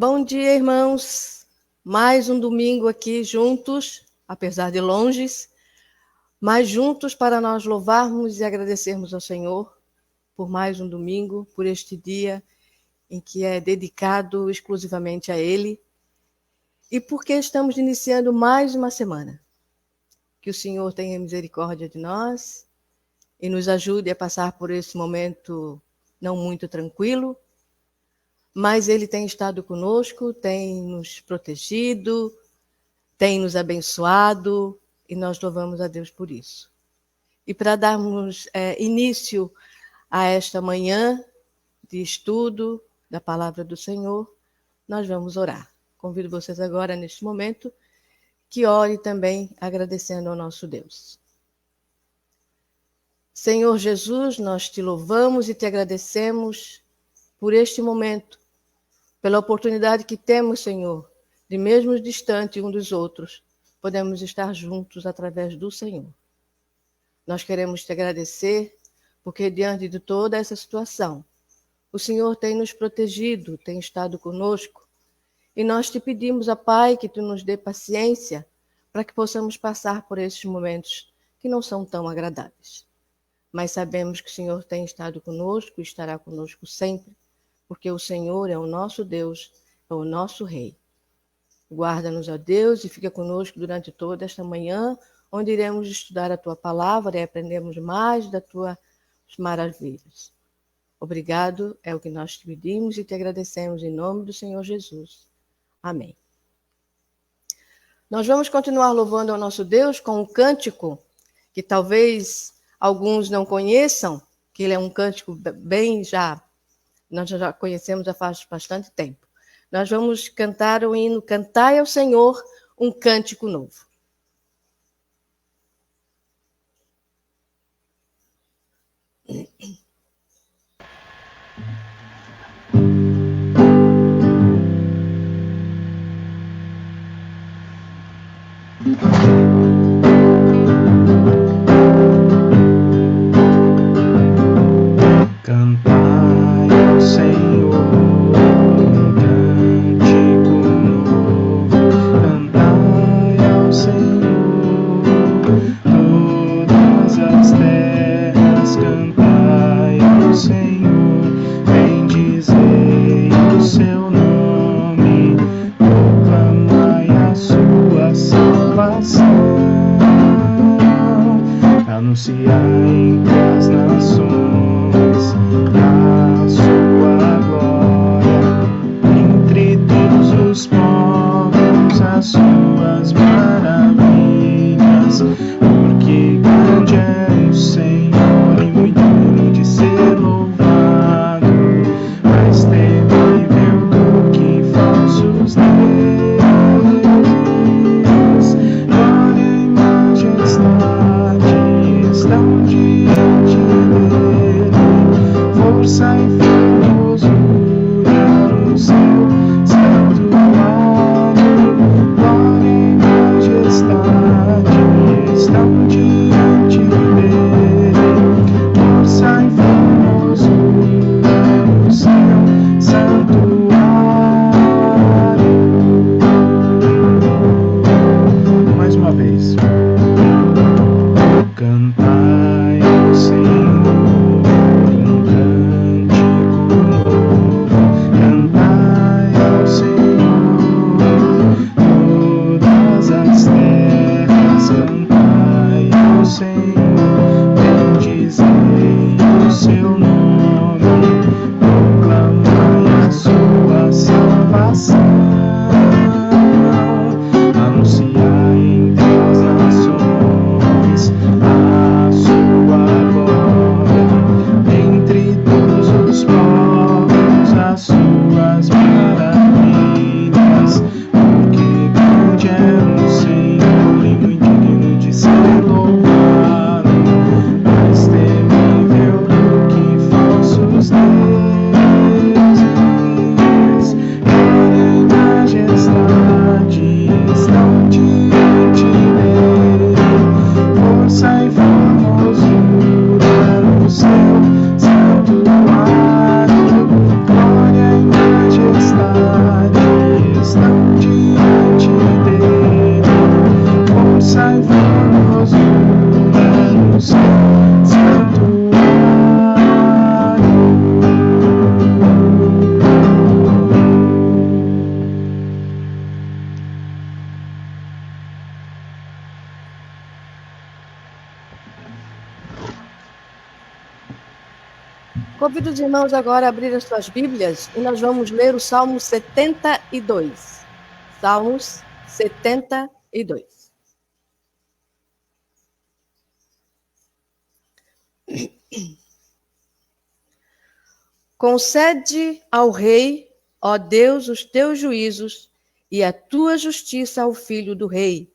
Bom dia, irmãos. Mais um domingo aqui juntos, apesar de longes, mas juntos para nós louvarmos e agradecermos ao Senhor por mais um domingo, por este dia em que é dedicado exclusivamente a Ele e porque estamos iniciando mais uma semana. Que o Senhor tenha misericórdia de nós e nos ajude a passar por esse momento não muito tranquilo, mas Ele tem estado conosco, tem nos protegido, tem nos abençoado e nós louvamos a Deus por isso. E para darmos início a esta manhã de estudo da Palavra do Senhor, nós vamos orar. Convido vocês agora, neste momento, que ore também agradecendo ao nosso Deus. Senhor Jesus, nós te louvamos e te agradecemos por este momento, pela oportunidade que temos, Senhor, de mesmo distante um dos outros, podemos estar juntos através do Senhor. Nós queremos te agradecer, porque diante de toda essa situação, o Senhor tem nos protegido, tem estado conosco, e nós te pedimos, ó Pai, que tu nos dê paciência para que possamos passar por esses momentos que não são tão agradáveis. Mas sabemos que o Senhor tem estado conosco e estará conosco sempre, porque o Senhor é o nosso Deus, é o nosso Rei. Guarda-nos, ó Deus, e fica conosco durante toda esta manhã, onde iremos estudar a Tua Palavra e aprendermos mais das Tuas maravilhas. Obrigado, é o que nós te pedimos e te agradecemos em nome do Senhor Jesus. Amém. Nós vamos continuar louvando ao nosso Deus com um cântico que talvez alguns não conheçam, que ele é um cântico bem nós já conhecemos já faz bastante tempo. Nós vamos cantar o hino Cantai ao Senhor um Cântico Novo. Todas as terras cantai. Convido os irmãos agora a abrir as suas Bíblias e nós vamos ler o Salmo 72. Salmos 72. Concede ao rei, ó Deus, os teus juízos e a tua justiça ao filho do rei.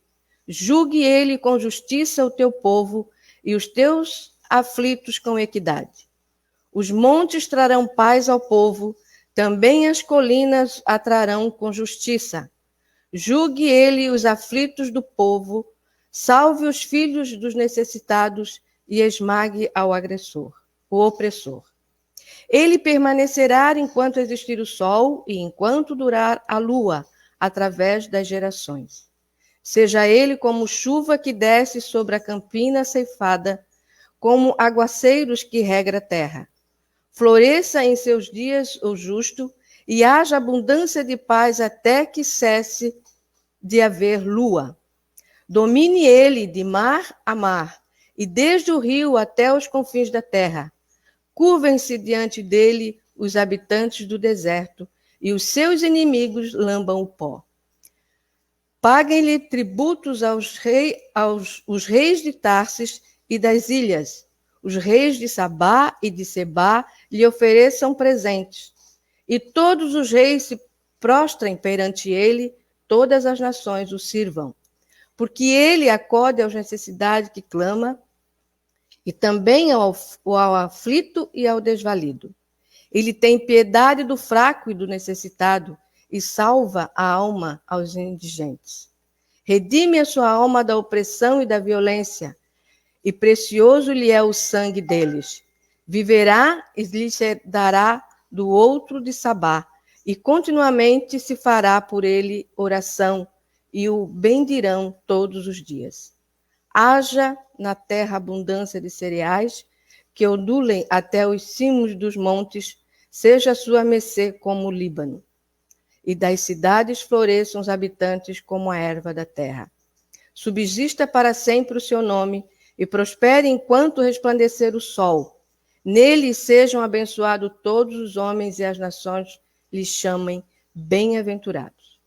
Julgue ele com justiça o teu povo e os teus aflitos com equidade. Os montes trarão paz ao povo, também as colinas a trarão com justiça. Julgue ele os aflitos do povo, salve os filhos dos necessitados e esmague ao agressor, o opressor. Ele permanecerá enquanto existir o sol e enquanto durar a lua, através das gerações. Seja ele como chuva que desce sobre a campina ceifada, como aguaceiros que regra a terra. Floresça em seus dias o justo e haja abundância de paz até que cesse de haver lua. Domine ele de mar a mar e desde o rio até os confins da terra. Curvem-se diante dele os habitantes do deserto e os seus inimigos lambam o pó. Paguem-lhe tributos os reis de Tarsis e das ilhas. Os reis de Sabá e de Sebá lhe ofereçam presentes. E todos os reis se prostrem perante ele, todas as nações o sirvam. Porque ele acode aos necessidades que clama, e também ao aflito e ao desvalido. Ele tem piedade do fraco e do necessitado, e salva a alma aos indigentes. Redime a sua alma da opressão e da violência, e precioso lhe é o sangue deles. Viverá e lhe se dará do outro de Sabá, e continuamente se fará por ele oração, e o bendirão todos os dias. Haja na terra abundância de cereais, que ondulem até os cimos dos montes, seja a sua mercê como o Líbano. E das cidades floresçam os habitantes como a erva da terra. Subsista para sempre o seu nome, e prospere enquanto resplandecer o sol. Nele sejam abençoados todos os homens e as nações lhe chamem bem-aventurados.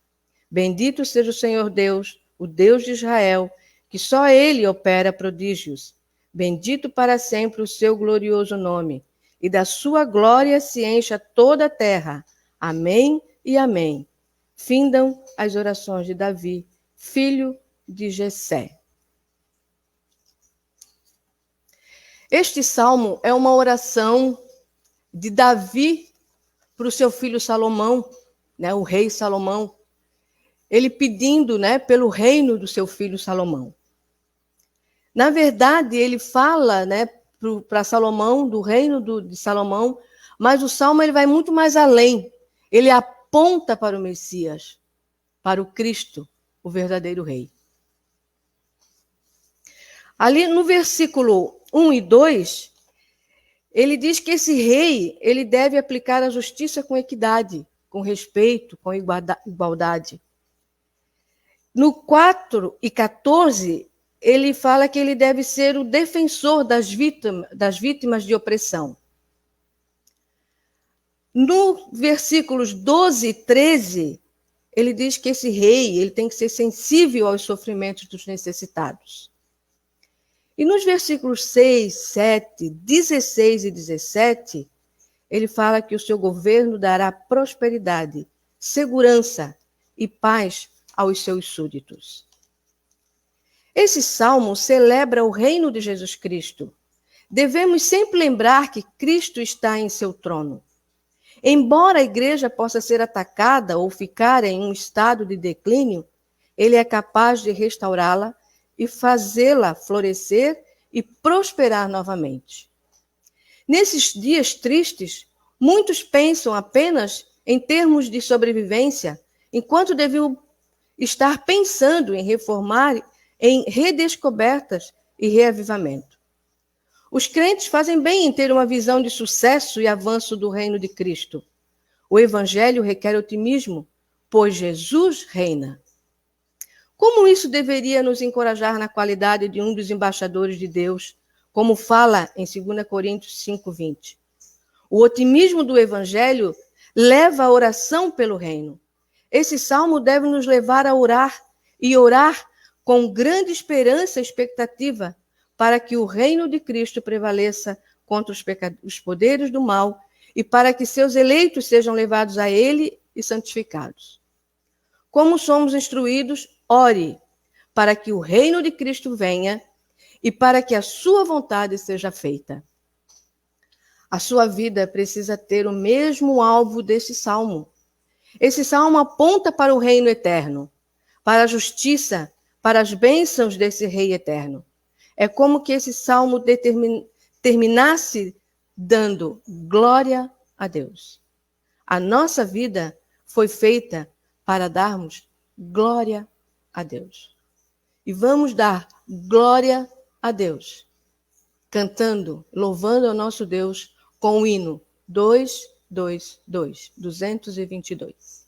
Bendito seja o Senhor Deus, o Deus de Israel, que só ele opera prodígios. Bendito para sempre o seu glorioso nome, e da sua glória se encha toda a terra. Amém e amém. Findam as orações de Davi, filho de Jessé. Este salmo é uma oração de Davi para o seu filho Salomão, né, o rei Salomão. Ele pedindo, né, pelo reino do seu filho Salomão. Na verdade, ele fala, né, para Salomão, do reino de Salomão, mas o salmo ele vai muito mais além. Ele aponta para o Messias, para o Cristo, o verdadeiro rei. Ali no versículo 1 e 2, ele diz que esse rei ele deve aplicar a justiça com equidade, com respeito, com igualdade. No 4 e 14, ele fala que ele deve ser o defensor das vítimas de opressão. No versículos 12 e 13, ele diz que esse rei ele tem que ser sensível aos sofrimentos dos necessitados. E nos versículos 6, 7, 16 e 17, ele fala que o seu governo dará prosperidade, segurança e paz aos seus súditos. Esse salmo celebra o reino de Jesus Cristo. Devemos sempre lembrar que Cristo está em seu trono. Embora a igreja possa ser atacada ou ficar em um estado de declínio, ele é capaz de restaurá-la e fazê-la florescer e prosperar novamente. Nesses dias tristes, muitos pensam apenas em termos de sobrevivência, enquanto deviam estar pensando em reformar, em redescobertas e reavivamento. Os crentes fazem bem em ter uma visão de sucesso e avanço do reino de Cristo. O evangelho requer otimismo, pois Jesus reina. Como isso deveria nos encorajar na qualidade de um dos embaixadores de Deus, como fala em 2 Coríntios 5:20? O otimismo do Evangelho leva a oração pelo reino. Esse salmo deve nos levar a orar e orar com grande esperança e expectativa para que o reino de Cristo prevaleça contra os poderes do mal e para que seus eleitos sejam levados a ele e santificados. Como somos instruídos, ore para que o reino de Cristo venha e para que a sua vontade seja feita. A sua vida precisa ter o mesmo alvo desse salmo. Esse salmo aponta para o reino eterno, para a justiça, para as bênçãos desse rei eterno. É como que esse salmo terminasse dando glória a Deus. A nossa vida foi feita para darmos glória a Deus. E vamos dar glória a Deus, cantando, louvando ao nosso Deus com o hino 222.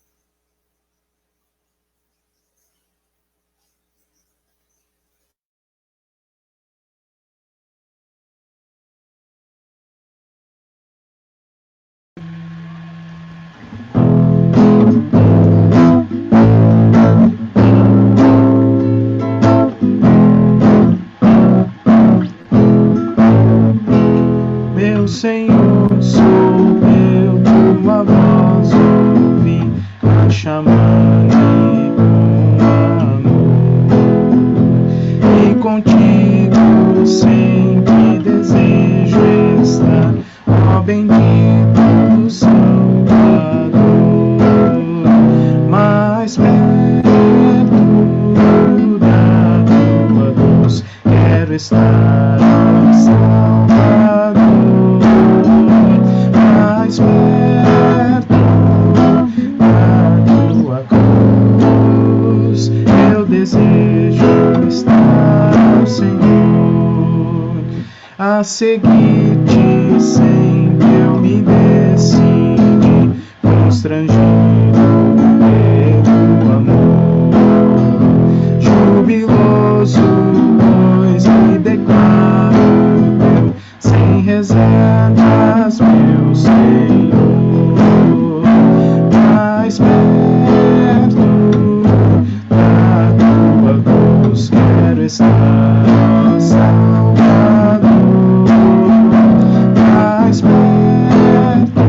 Meu Senhor, sou eu, tua voz ouvi a chamar-me com amor, e contigo sempre desejo estar, ó bendito Salvador, mais perto da tua luz quero estar, ó Salvador. Mais perto da tua cruz, eu desejo estar, Senhor, a seguir-te sempre eu me decidi, constrangido pelo amor, jubiloso, pois me declaro teu, sem reservas, meu Senhor, mais perto da tua cruz quero estar, ó Salvador, mais perto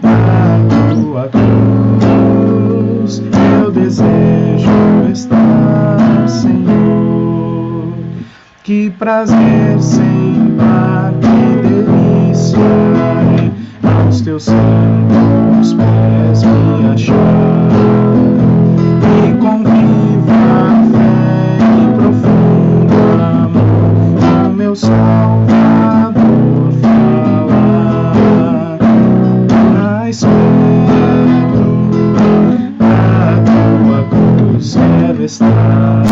da tua cruz eu desejo estar, Senhor, que prazer sem par, que delícia é aos teus santos pés me achar, e com viva fé e profundo amor o meu Salvador falar, mais perto da tua cruz quero estar,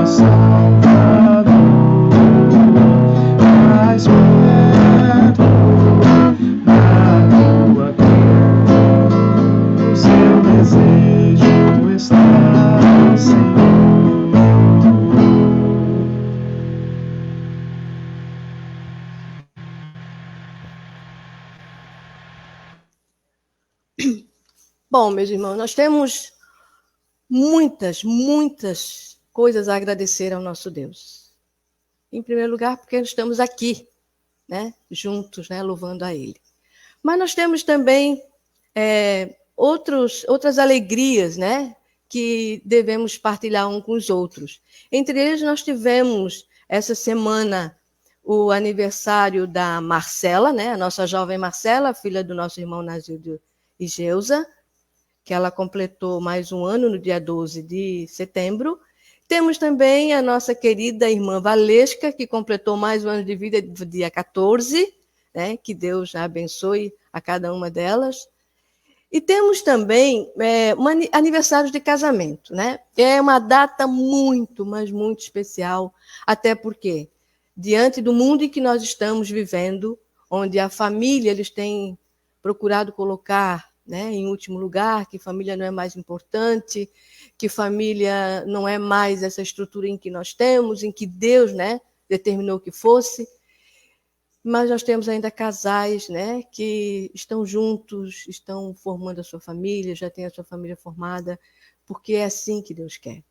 ó Salvador, mais perto da tua cruz eu desejo estar, Senhor. Bom, meus irmãos, nós temos muitas coisas a agradecer ao nosso Deus. Em primeiro lugar, porque estamos aqui, né, juntos, né, louvando a Ele. Mas nós temos também outras alegrias, né, que devemos partilhar uns com os outros. Entre eles, nós tivemos essa semana o aniversário da Marcela, né, a nossa jovem Marcela, filha do nosso irmão Nazildo e Geusa, que ela completou mais um ano no dia 12 de setembro. Temos também a nossa querida irmã Valesca, que completou mais um ano de vida no dia 14, né? Que Deus abençoe a cada uma delas. E temos também aniversários de casamento, né? É uma data muito, mas muito especial, até porque, diante do mundo em que nós estamos vivendo, onde a família eles têm procurado colocar, né, em último lugar, que família não é mais importante, que família não é mais essa estrutura em que nós temos, em que Deus, né, determinou que fosse. mas nós temos ainda casais, né, que estão juntos, estão formando a sua família, já têm a sua família formada, porque é assim que Deus quer.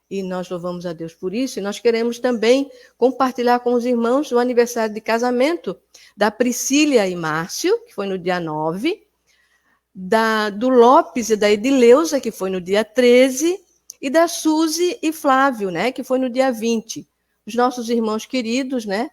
E nós louvamos a Deus por isso, e nós queremos também compartilhar com os irmãos o aniversário de casamento da Priscília e Márcio, que foi no dia 9, do Lopes e da Edileuza, que foi no dia 13, e da Suzy e Flávio, né, que foi no dia 20. Os nossos irmãos queridos, né,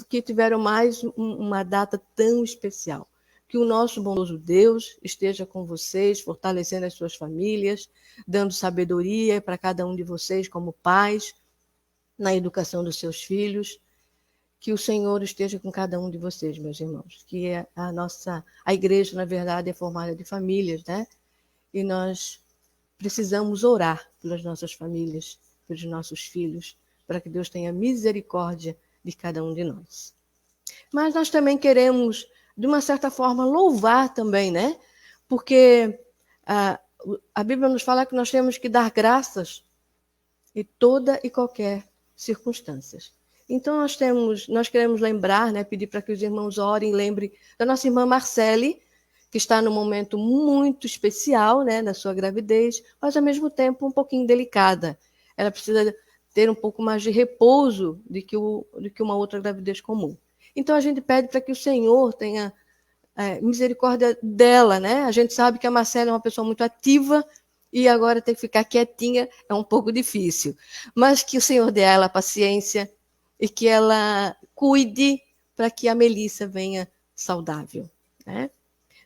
que tiveram mais uma data tão especial. Que o nosso bondoso Deus esteja com vocês, fortalecendo as suas famílias, dando sabedoria para cada um de vocês como pais, na educação dos seus filhos. Que o Senhor esteja com cada um de vocês, meus irmãos. Que a igreja, na verdade, é formada de famílias, né? E nós precisamos orar pelas nossas famílias, pelos nossos filhos, para que Deus tenha misericórdia de cada um de nós. Mas nós também queremos, de uma certa forma, louvar também, né? Porque a Bíblia nos fala que nós temos que dar graças em toda e qualquer circunstância. Então nós queremos lembrar, né, pedir para que os irmãos orem, lembrem da nossa irmã Marcele, que está num momento muito especial, né, na sua gravidez, mas ao mesmo tempo um pouquinho delicada. Ela precisa ter um pouco mais de repouso do que uma outra gravidez comum. Então a gente pede para que o Senhor tenha misericórdia dela, né? A gente sabe que a Marcela é uma pessoa muito ativa e agora ter que ficar quietinha é um pouco difícil. Mas que o Senhor dê a ela paciência e que ela cuide para que a Melissa venha saudável, né?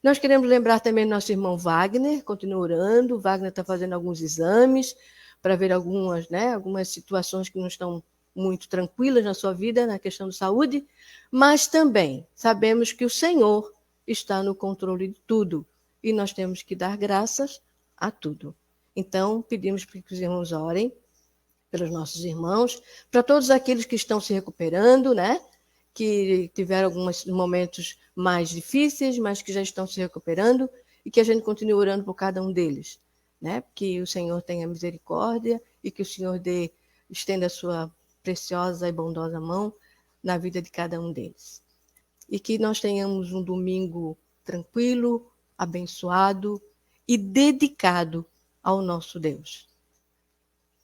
Nós queremos lembrar também do nosso irmão Wagner, continua orando. O Wagner está fazendo alguns exames para ver algumas situações que não estão muito tranquilas na sua vida, na questão de saúde, mas também sabemos que o Senhor está no controle de tudo e nós temos que dar graças a tudo. Então, pedimos para que os irmãos orem pelos nossos irmãos, para todos aqueles que estão se recuperando, né? Que tiveram alguns momentos mais difíceis, mas que já estão se recuperando e que a gente continue orando por cada um deles, né? Que o Senhor tenha misericórdia e que o Senhor estenda a sua preciosa e bondosa mão na vida de cada um deles. E que nós tenhamos um domingo tranquilo, abençoado e dedicado ao nosso Deus.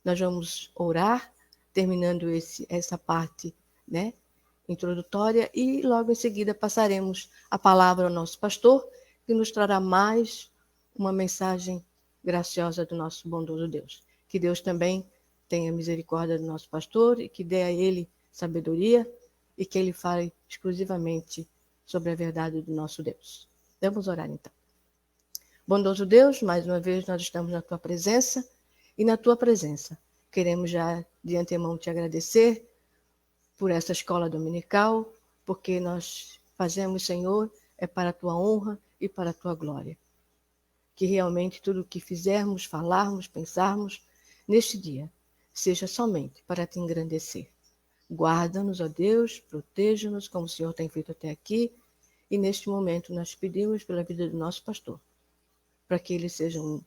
Nós vamos orar, terminando essa parte, né, introdutória, e logo em seguida passaremos a palavra ao nosso pastor, que nos trará mais uma mensagem graciosa do nosso bondoso Deus. Que Deus também tenha misericórdia do nosso pastor e que dê a ele sabedoria e que ele fale exclusivamente sobre a verdade do nosso Deus. Vamos orar então. Bondoso Deus, mais uma vez nós estamos na tua presença e na tua presença queremos já de antemão te agradecer por essa escola dominical, porque nós fazemos, Senhor, é para a tua honra e para a tua glória. Que realmente tudo o que fizermos, falarmos, pensarmos neste dia seja somente para te engrandecer. Guarda-nos, ó Deus, proteja-nos como o Senhor tem feito até aqui, e neste momento nós pedimos pela vida do nosso pastor, para que ele seja um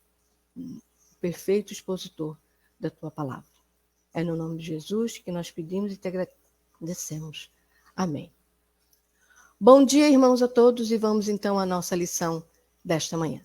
perfeito expositor da tua palavra. É no nome de Jesus que nós pedimos e te agradecemos. Amém. Bom dia, irmãos, a todos, e vamos então à nossa lição desta manhã.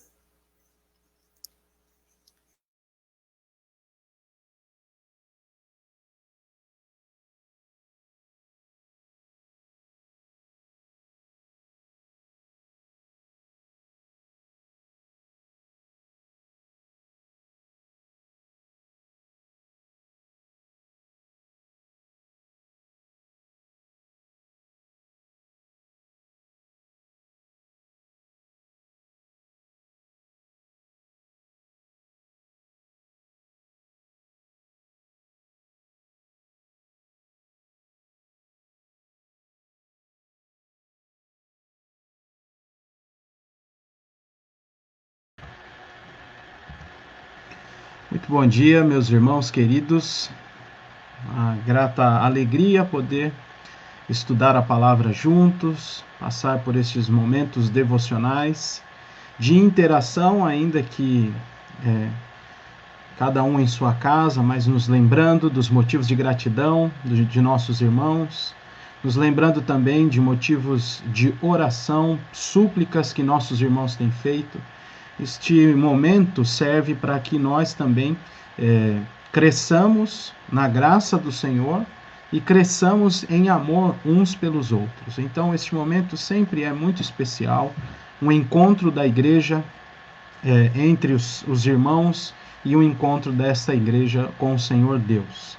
Muito bom dia, meus irmãos queridos. Uma grata alegria poder estudar a palavra juntos, passar por estes momentos devocionais de interação, ainda que cada um em sua casa, mas nos lembrando dos motivos de gratidão de nossos irmãos, nos lembrando também de motivos de oração, súplicas que nossos irmãos têm feito. Este momento serve para que nós também cresçamos na graça do Senhor e cresçamos em amor uns pelos outros. Então, este momento sempre é muito especial, um encontro da igreja entre os irmãos e um encontro desta igreja com o Senhor Deus.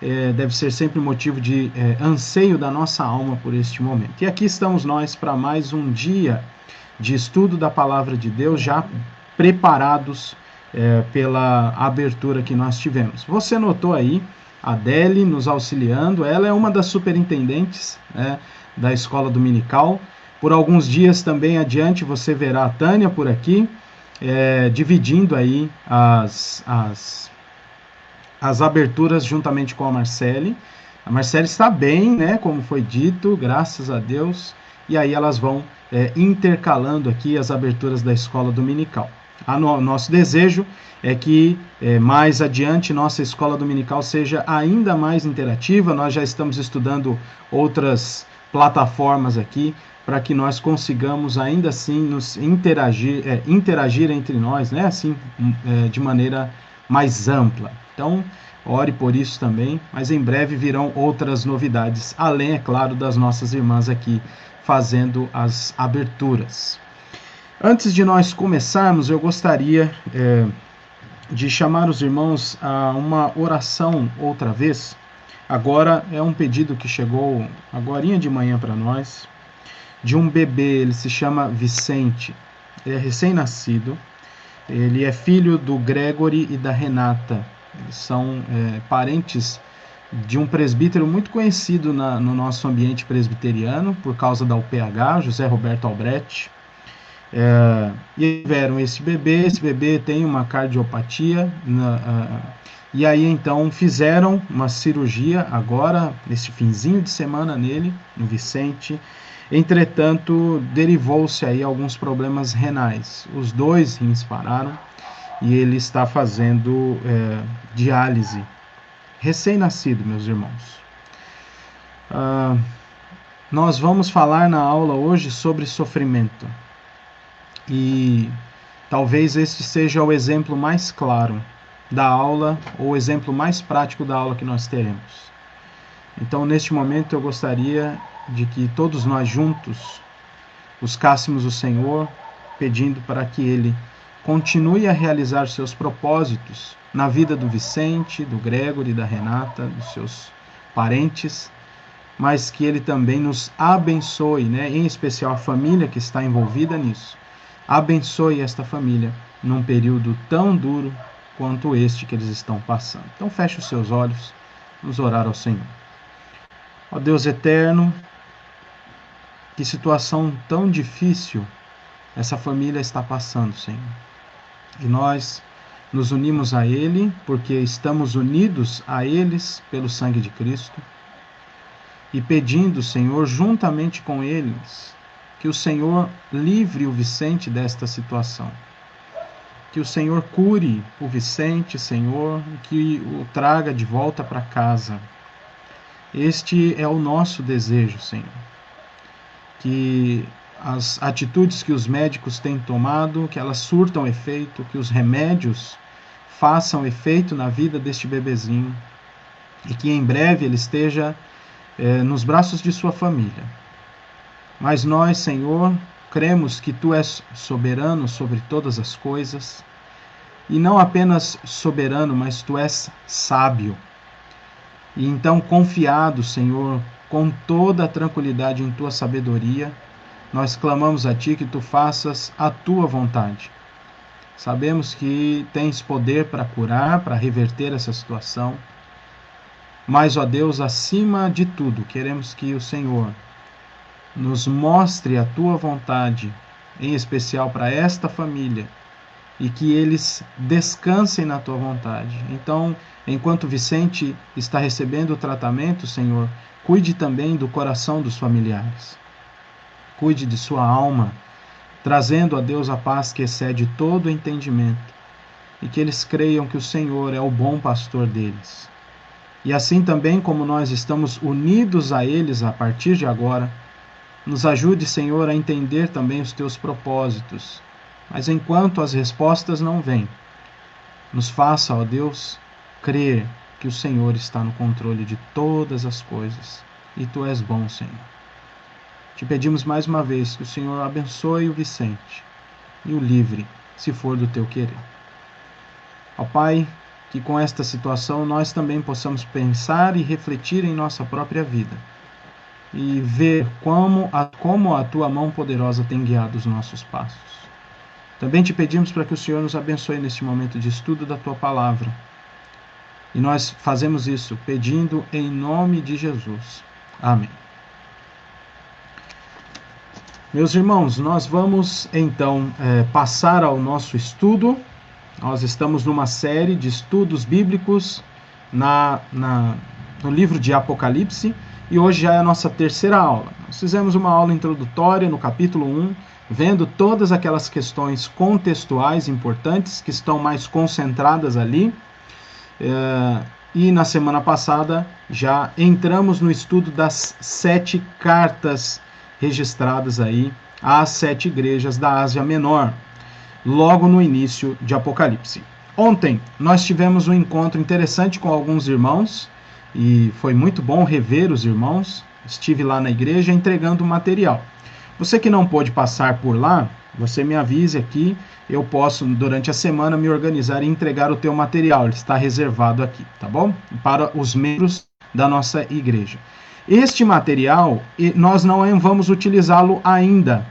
Deve ser sempre motivo de anseio da nossa alma por este momento. E aqui estamos nós para mais um dia de estudo da Palavra de Deus, já preparados pela abertura que nós tivemos. Você notou aí a Adele nos auxiliando, ela é uma das superintendentes da escola dominical. Por alguns dias também adiante você verá a Tânia por aqui, dividindo aí as aberturas juntamente com a Marcele. A Marcele está bem, né, como foi dito, graças a Deus, e aí elas vão intercalando aqui as aberturas da escola dominical. Nosso desejo é que mais adiante nossa escola dominical seja ainda mais interativa. Nós já estamos estudando outras plataformas aqui para que nós consigamos ainda assim nos interagir entre nós, né, assim, de maneira mais ampla. Então, ore por isso também, mas em breve virão outras novidades, além, é claro, das nossas irmãs aqui fazendo as aberturas. Antes de nós começarmos, eu gostaria de chamar os irmãos a uma oração outra vez. Agora é um pedido que chegou agorinha de manhã para nós, de um bebê, ele se chama Vicente, ele é recém-nascido, ele é filho do Gregory e da Renata. Eles são parentes de um presbítero muito conhecido no nosso ambiente presbiteriano, por causa da UPH, José Roberto Albrecht. E tiveram esse bebê tem uma cardiopatia, e aí então fizeram uma cirurgia agora, nesse finzinho de semana nele, no Vicente. Entretanto, derivou-se aí alguns problemas renais. Os 2 rins pararam e ele está fazendo diálise. Recém-nascido, meus irmãos. Nós vamos falar na aula hoje sobre sofrimento. E talvez este seja o exemplo mais claro da aula, ou o exemplo mais prático da aula que nós teremos. Então, neste momento, eu gostaria de que todos nós juntos buscássemos o Senhor, pedindo para que Ele continue a realizar seus propósitos na vida do Vicente, do Gregory, da Renata, dos seus parentes, mas que Ele também nos abençoe, né? Em especial a família que está envolvida nisso. Abençoe esta família num período tão duro quanto este que eles estão passando. Então feche os seus olhos, vamos orar ao Senhor. Ó Deus eterno, que situação tão difícil essa família está passando, Senhor. E nós nos unimos a Ele, porque estamos unidos a eles pelo sangue de Cristo, e pedindo, Senhor, juntamente com eles, que o Senhor livre o Vicente desta situação. Que o Senhor cure o Vicente, Senhor, e que o traga de volta para casa. Este é o nosso desejo, Senhor. Que as atitudes que os médicos têm tomado, que elas surtam efeito, que os remédios façam efeito na vida deste bebezinho, e que em breve ele esteja nos braços de sua família. Mas nós, Senhor, cremos que Tu és soberano sobre todas as coisas, e não apenas soberano, mas Tu és sábio. E então, confiado, Senhor, com toda a tranquilidade em Tua sabedoria, nós clamamos a Ti que Tu faças a Tua vontade. Sabemos que Tens poder para curar, para reverter essa situação, mas, ó Deus, acima de tudo, queremos que o Senhor nos mostre a Tua vontade, em especial para esta família, e que eles descansem na Tua vontade. Então, enquanto Vicente está recebendo o tratamento, Senhor, cuide também do coração dos familiares. Cuide de sua alma, trazendo a Deus a paz que excede todo o entendimento, e que eles creiam que o Senhor é o bom pastor deles. E assim também como nós estamos unidos a eles a partir de agora, nos ajude, Senhor, a entender também os teus propósitos. Mas enquanto as respostas não vêm, nos faça, ó Deus, crer que o Senhor está no controle de todas as coisas. E tu és bom, Senhor. Te pedimos mais uma vez que o Senhor abençoe o Vicente e o livre, se for do teu querer. Ó Pai, que com esta situação nós também possamos pensar e refletir em nossa própria vida e ver como a tua mão poderosa tem guiado os nossos passos. Também te pedimos para que o Senhor nos abençoe neste momento de estudo da tua palavra. E nós fazemos isso pedindo em nome de Jesus. Amém. Meus irmãos, nós vamos então passar ao nosso estudo. Nós estamos numa série de estudos bíblicos no livro de Apocalipse e hoje já é a nossa terceira aula. Nós fizemos uma aula introdutória no capítulo 1, vendo todas aquelas questões contextuais importantes que estão mais concentradas ali. E na semana passada já entramos no estudo das 7 cartas registradas aí às 7 igrejas da Ásia Menor, logo no início de Apocalipse. Ontem nós tivemos um encontro interessante com alguns irmãos e foi muito bom rever os irmãos. Estive lá na igreja entregando material. Você que não pôde passar por lá, você me avise aqui, eu posso durante a semana me organizar e entregar o teu material. Ele está reservado aqui, tá bom? Para os membros da nossa igreja. Este material, nós não vamos utilizá-lo ainda.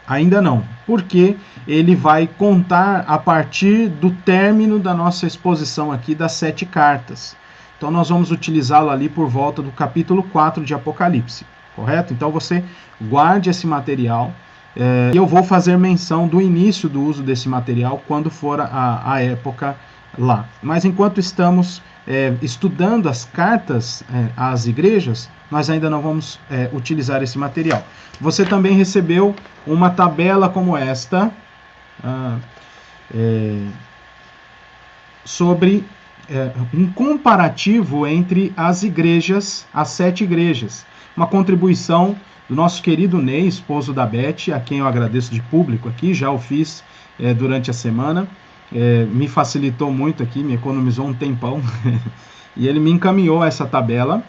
Ainda não, porque ele vai contar a partir do término da nossa exposição aqui das 7 cartas. Então nós vamos utilizá-lo ali por volta do capítulo 4 de Apocalipse, correto? Então você guarde esse material e eu vou fazer menção do início do uso desse material quando for a época lá. Mas enquanto estamos estudando as cartas às igrejas, nós ainda não vamos utilizar esse material. Você também recebeu uma tabela como esta sobre um comparativo entre as igrejas, as 7 igrejas. Uma contribuição do nosso querido Ney, esposo da Beth, a quem eu agradeço de público aqui, já o fiz durante a semana. Me facilitou muito aqui, me economizou um tempão. E ele me encaminhou essa tabela.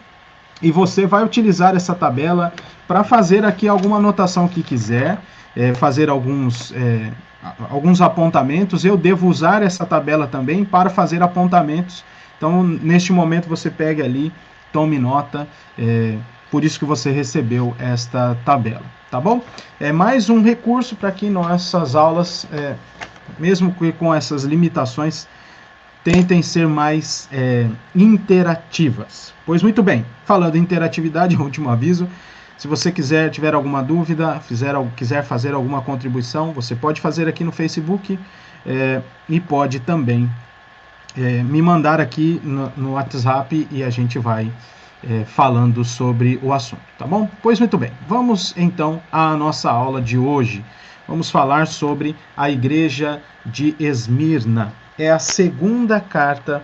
E você vai utilizar essa tabela para fazer aqui alguma anotação que quiser, fazer alguns apontamentos. Eu devo usar essa tabela também para fazer apontamentos. Então, neste momento, você pegue ali, tome nota, por isso que você recebeu esta tabela, tá bom? É mais um recurso para que nossas aulas, mesmo que com essas limitações, tentem ser mais interativas. Pois muito bem, falando em interatividade, último aviso, se você tiver alguma dúvida, quiser fazer alguma contribuição, você pode fazer aqui no Facebook e pode também me mandar aqui no WhatsApp e a gente vai falando sobre o assunto, tá bom? Pois muito bem, vamos então à nossa aula de hoje. Vamos falar sobre a igreja de Esmirna. É a segunda carta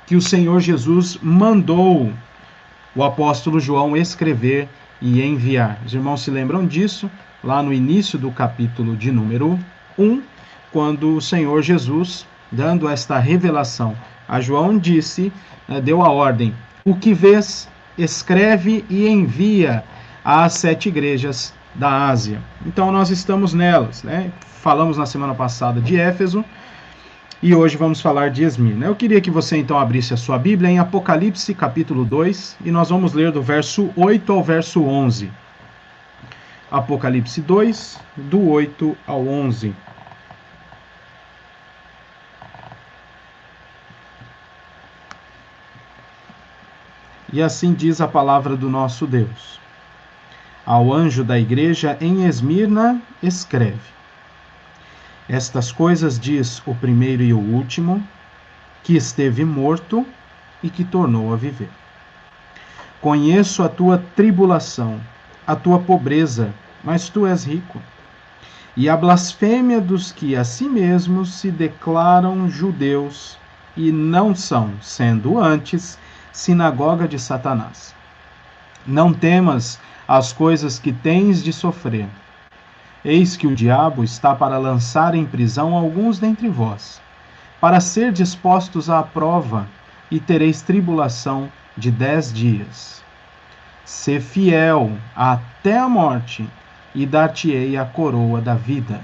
que o Senhor Jesus mandou o apóstolo João escrever e enviar. Os irmãos se lembram disso lá no início do capítulo de número 1, quando o Senhor Jesus, dando esta revelação a João, deu a ordem: o que vês, escreve e envia às 7 igrejas da Ásia. Então nós estamos nelas, né? Falamos na semana passada de Éfeso e hoje vamos falar de Esmirna. Eu queria que você então abrisse a sua Bíblia em Apocalipse capítulo 2 e nós vamos ler do verso 8 ao verso 11. Apocalipse 2, do 8 ao 11. E assim diz a palavra do nosso Deus. Ao anjo da igreja em Esmirna, escreve: estas coisas diz o primeiro e o último, que esteve morto e que tornou a viver. Conheço a tua tribulação, a tua pobreza, mas tu és rico, e a blasfêmia dos que a si mesmos se declaram judeus e não são, sendo antes, sinagoga de Satanás. Não temas as coisas que tens de sofrer. Eis que o diabo está para lançar em prisão alguns dentre vós, para ser dispostos à prova, e tereis tribulação de 10 dias. Sê fiel até a morte, e dar-te-ei a coroa da vida.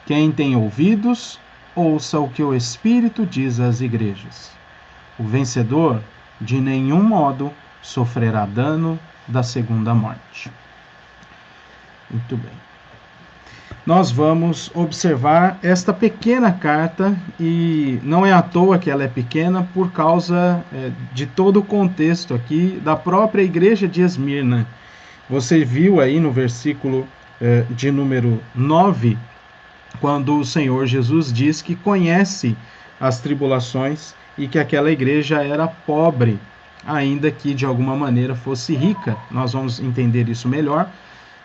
Quem tem ouvidos, ouça o que o Espírito diz às igrejas. O vencedor, de nenhum modo, sofrerá dano da segunda morte. Muito bem. Nós vamos observar esta pequena carta, e não é à toa que ela é pequena, por causa de todo o contexto aqui da própria igreja de Esmirna. Você viu aí no versículo de número 9, quando o Senhor Jesus diz que conhece as tribulações e que aquela igreja era pobre, ainda que de alguma maneira fosse rica. Nós vamos entender isso melhor,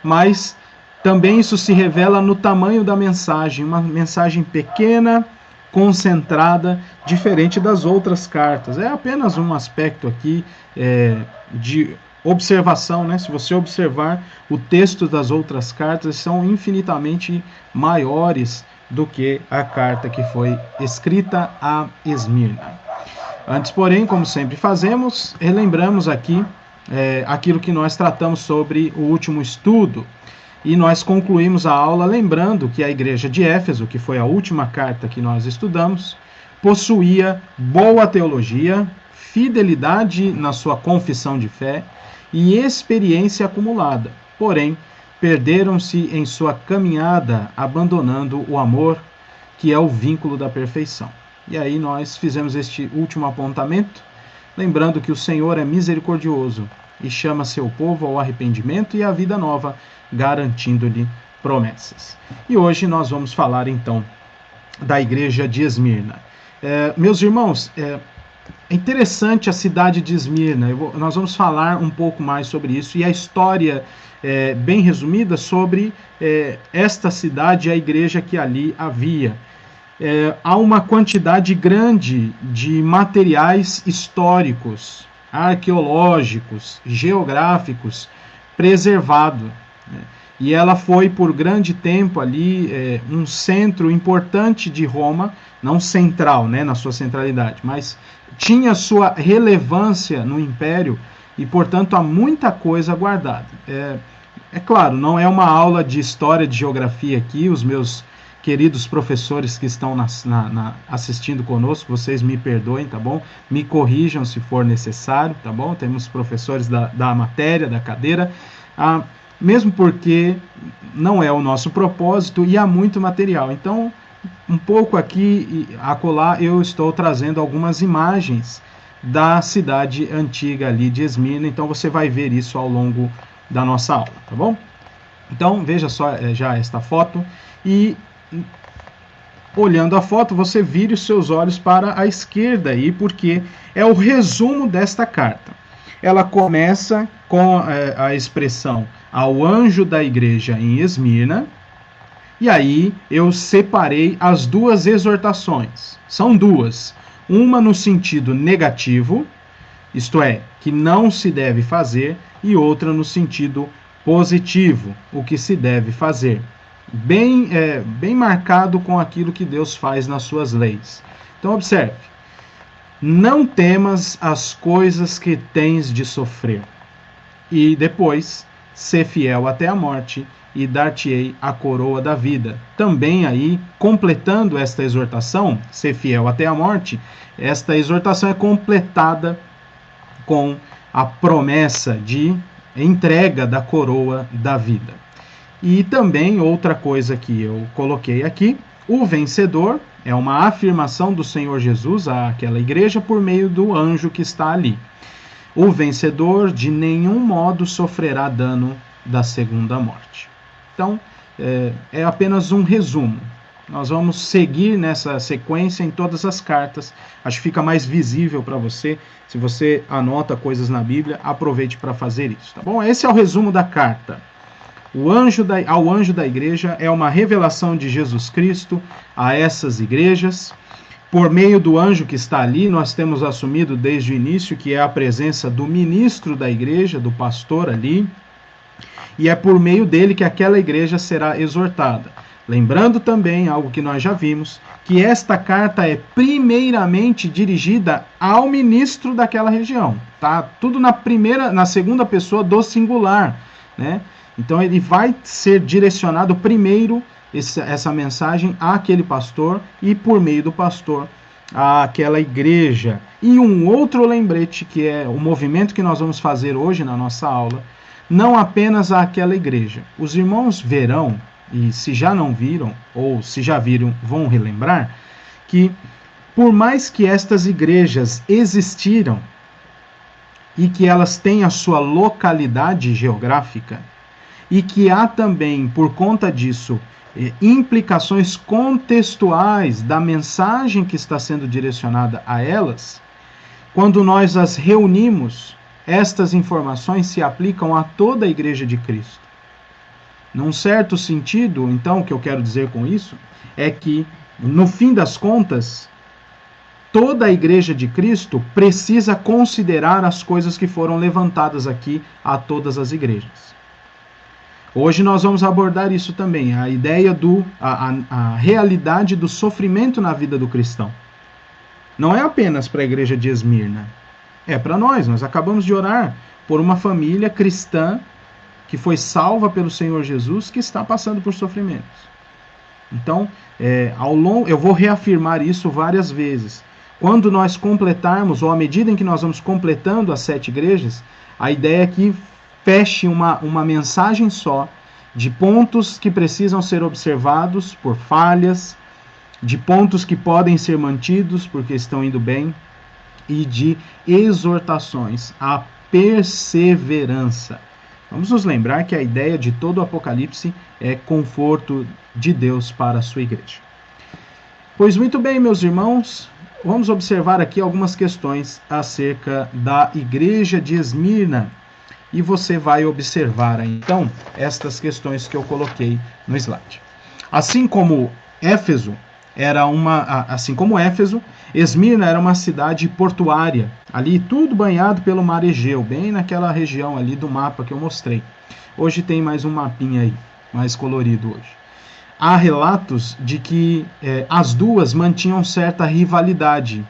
mas também isso se revela no tamanho da mensagem, uma mensagem pequena, concentrada, diferente das outras cartas. É apenas um aspecto aqui de observação, né? Se você observar o texto das outras cartas, são infinitamente maiores do que a carta que foi escrita a Esmirna. Antes, porém, como sempre fazemos, relembramos aqui aquilo que nós tratamos sobre o último estudo. E nós concluímos a aula lembrando que a igreja de Éfeso, que foi a última carta que nós estudamos, possuía boa teologia, fidelidade na sua confissão de fé e experiência acumulada. Porém, perderam-se em sua caminhada, abandonando o amor, que é o vínculo da perfeição. E aí nós fizemos este último apontamento, lembrando que o Senhor é misericordioso e chama seu povo ao arrependimento e à vida nova, garantindo-lhe promessas. E hoje nós vamos falar então da igreja de Esmirna. Meus irmãos, é interessante a cidade de Esmirna. Nós vamos falar um pouco mais sobre isso, e a história bem resumida sobre esta cidade e a igreja que ali havia. Há uma quantidade grande de materiais históricos, arqueológicos, geográficos preservados. E ela foi por grande tempo ali um centro importante de Roma, não central, né, na sua centralidade, mas tinha sua relevância no Império e, portanto, há muita coisa guardada. É claro, não é uma aula de história, de geografia aqui. Os meus queridos professores que estão assistindo conosco, vocês me perdoem, tá bom? Me corrijam se for necessário, tá bom? Temos professores da matéria, da cadeira, mesmo porque não é o nosso propósito e há muito material. Então, um pouco aqui e acolá eu estou trazendo algumas imagens da cidade antiga ali de Esmirna, então você vai ver isso ao longo da nossa aula, tá bom? Então, veja só já esta foto e, olhando a foto, você vire os seus olhos para a esquerda aí, porque é o resumo desta carta. Ela começa com a expressão ao anjo da igreja em Esmirna, e aí eu separei as duas exortações. São duas. Uma no sentido negativo, isto é, que não se deve fazer, e outra no sentido positivo, o que se deve fazer. Bem marcado com aquilo que Deus faz nas suas leis. Então observe. Não temas as coisas que tens de sofrer. E depois, sê fiel até a morte, e dar-te-ei a coroa da vida. Também aí, completando esta exortação, sê fiel até a morte, esta exortação é completada com a promessa de entrega da coroa da vida. E também outra coisa que eu coloquei aqui, o vencedor é uma afirmação do Senhor Jesus àquela igreja por meio do anjo que está ali. O vencedor de nenhum modo sofrerá dano da segunda morte. Então, é apenas um resumo. Nós vamos seguir nessa sequência em todas as cartas. Acho que fica mais visível para você. Se você anota coisas na Bíblia, aproveite para fazer isso, tá bom? Esse é o resumo da carta. Ao anjo da igreja é uma revelação de Jesus Cristo a essas igrejas. por meio do anjo que está ali, nós temos assumido desde o início que é a presença do ministro da igreja, do pastor ali, e é por meio dele que aquela igreja será exortada. Lembrando também, algo que nós já vimos, que esta carta é primeiramente dirigida ao ministro daquela região. Tá? Tudo na segunda pessoa do singular, né? Então ele vai ser direcionado primeiro, essa mensagem, àquele pastor e por meio do pastor àquela igreja. E um outro lembrete, que é o movimento que nós vamos fazer hoje na nossa aula, não apenas àquela igreja. Os irmãos verão, e se já não viram, ou se já viram, vão relembrar, que por mais que estas igrejas existiram e que elas têm a sua localidade geográfica, e que há também, por conta disso, implicações contextuais da mensagem que está sendo direcionada a elas, quando nós as reunimos, estas informações se aplicam a toda a Igreja de Cristo. Num certo sentido, então, o que eu quero dizer com isso é que, no fim das contas, toda a Igreja de Cristo precisa considerar as coisas que foram levantadas aqui a todas as igrejas. Hoje nós vamos abordar isso também, a ideia a realidade do sofrimento na vida do cristão. Não é apenas para a igreja de Esmirna, é para nós. Nós acabamos de orar por uma família cristã que foi salva pelo Senhor Jesus, que está passando por sofrimentos. Então, eu vou reafirmar isso várias vezes. Quando nós completarmos, ou à medida em que nós vamos completando as 7 igrejas, a ideia é que feche uma mensagem só de pontos que precisam ser observados por falhas, de pontos que podem ser mantidos porque estão indo bem, e de exortações à perseverança. Vamos nos lembrar que a ideia de todo o Apocalipse é conforto de Deus para a sua igreja. Pois muito bem, meus irmãos, vamos observar aqui algumas questões acerca da igreja de Esmirna. E você vai observar, então, estas questões que eu coloquei no slide. Assim como Éfeso, Esmirna era uma cidade portuária, ali tudo banhado pelo mar Egeu, bem naquela região ali do mapa que eu mostrei. Hoje tem mais um mapinha aí, mais colorido hoje. Há relatos de que as duas mantinham certa rivalidade,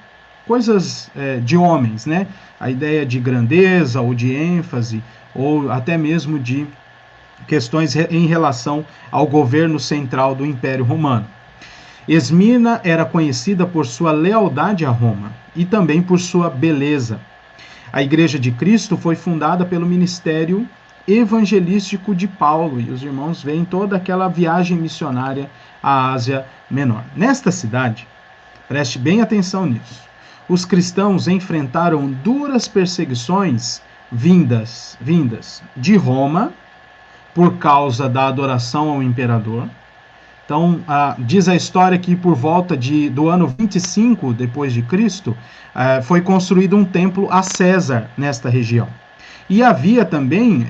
coisas de homens, né? A ideia de grandeza ou de ênfase, ou até mesmo de questões em relação ao governo central do Império Romano. Esmirna era conhecida por sua lealdade a Roma e também por sua beleza. A Igreja de Cristo foi fundada pelo ministério evangelístico de Paulo, e os irmãos veem toda aquela viagem missionária à Ásia Menor. Nesta cidade, preste bem atenção nisso, os cristãos enfrentaram duras perseguições vindas de Roma por causa da adoração ao imperador. Então, diz a história que por volta do ano 25 depois de Cristo, foi construído um templo a César nesta região. E havia também,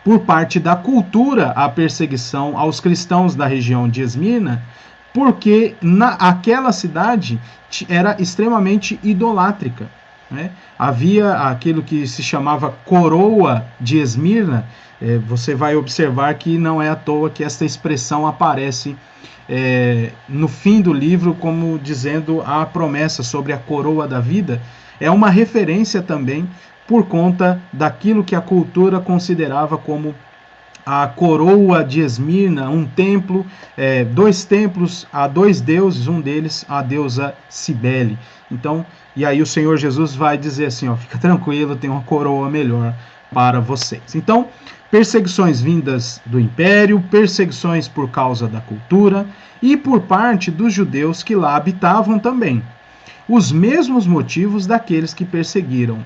por parte da cultura, a perseguição aos cristãos da região de Esmirna, porque aquela cidade era extremamente idolátrica, né? Havia aquilo que se chamava coroa de Esmirna. Você vai observar que não é à toa que esta expressão aparece no fim do livro como dizendo a promessa sobre a coroa da vida. É uma referência também por conta daquilo que a cultura considerava como a coroa de Esmirna, um templo, 2 templos a 2 deuses, um deles a deusa Cibele. Então, e aí o Senhor Jesus vai dizer assim, fica tranquilo, tem uma coroa melhor para vocês. Então, perseguições vindas do império, perseguições por causa da cultura e por parte dos judeus que lá habitavam também. Os mesmos motivos daqueles que perseguiram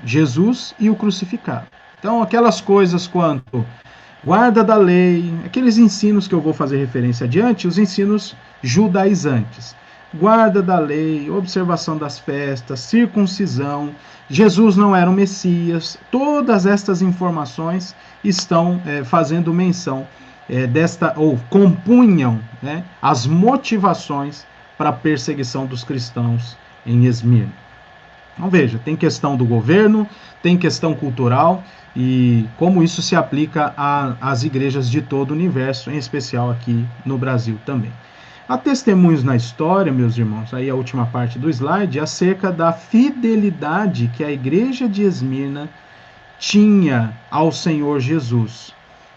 Jesus e o crucificaram. Então, aquelas coisas quanto guarda da lei, aqueles ensinos que eu vou fazer referência adiante, os ensinos judaizantes. Guarda da lei, observação das festas, circuncisão, Jesus não era o Messias, todas estas informações estão fazendo menção ou compunham, né, as motivações para a perseguição dos cristãos em Esmirna. Então veja, tem questão do governo, tem questão cultural, e como isso se aplica às igrejas de todo o universo, em especial aqui no Brasil também. Há testemunhos na história, meus irmãos, aí a última parte do slide, acerca da fidelidade que a igreja de Esmirna tinha ao Senhor Jesus.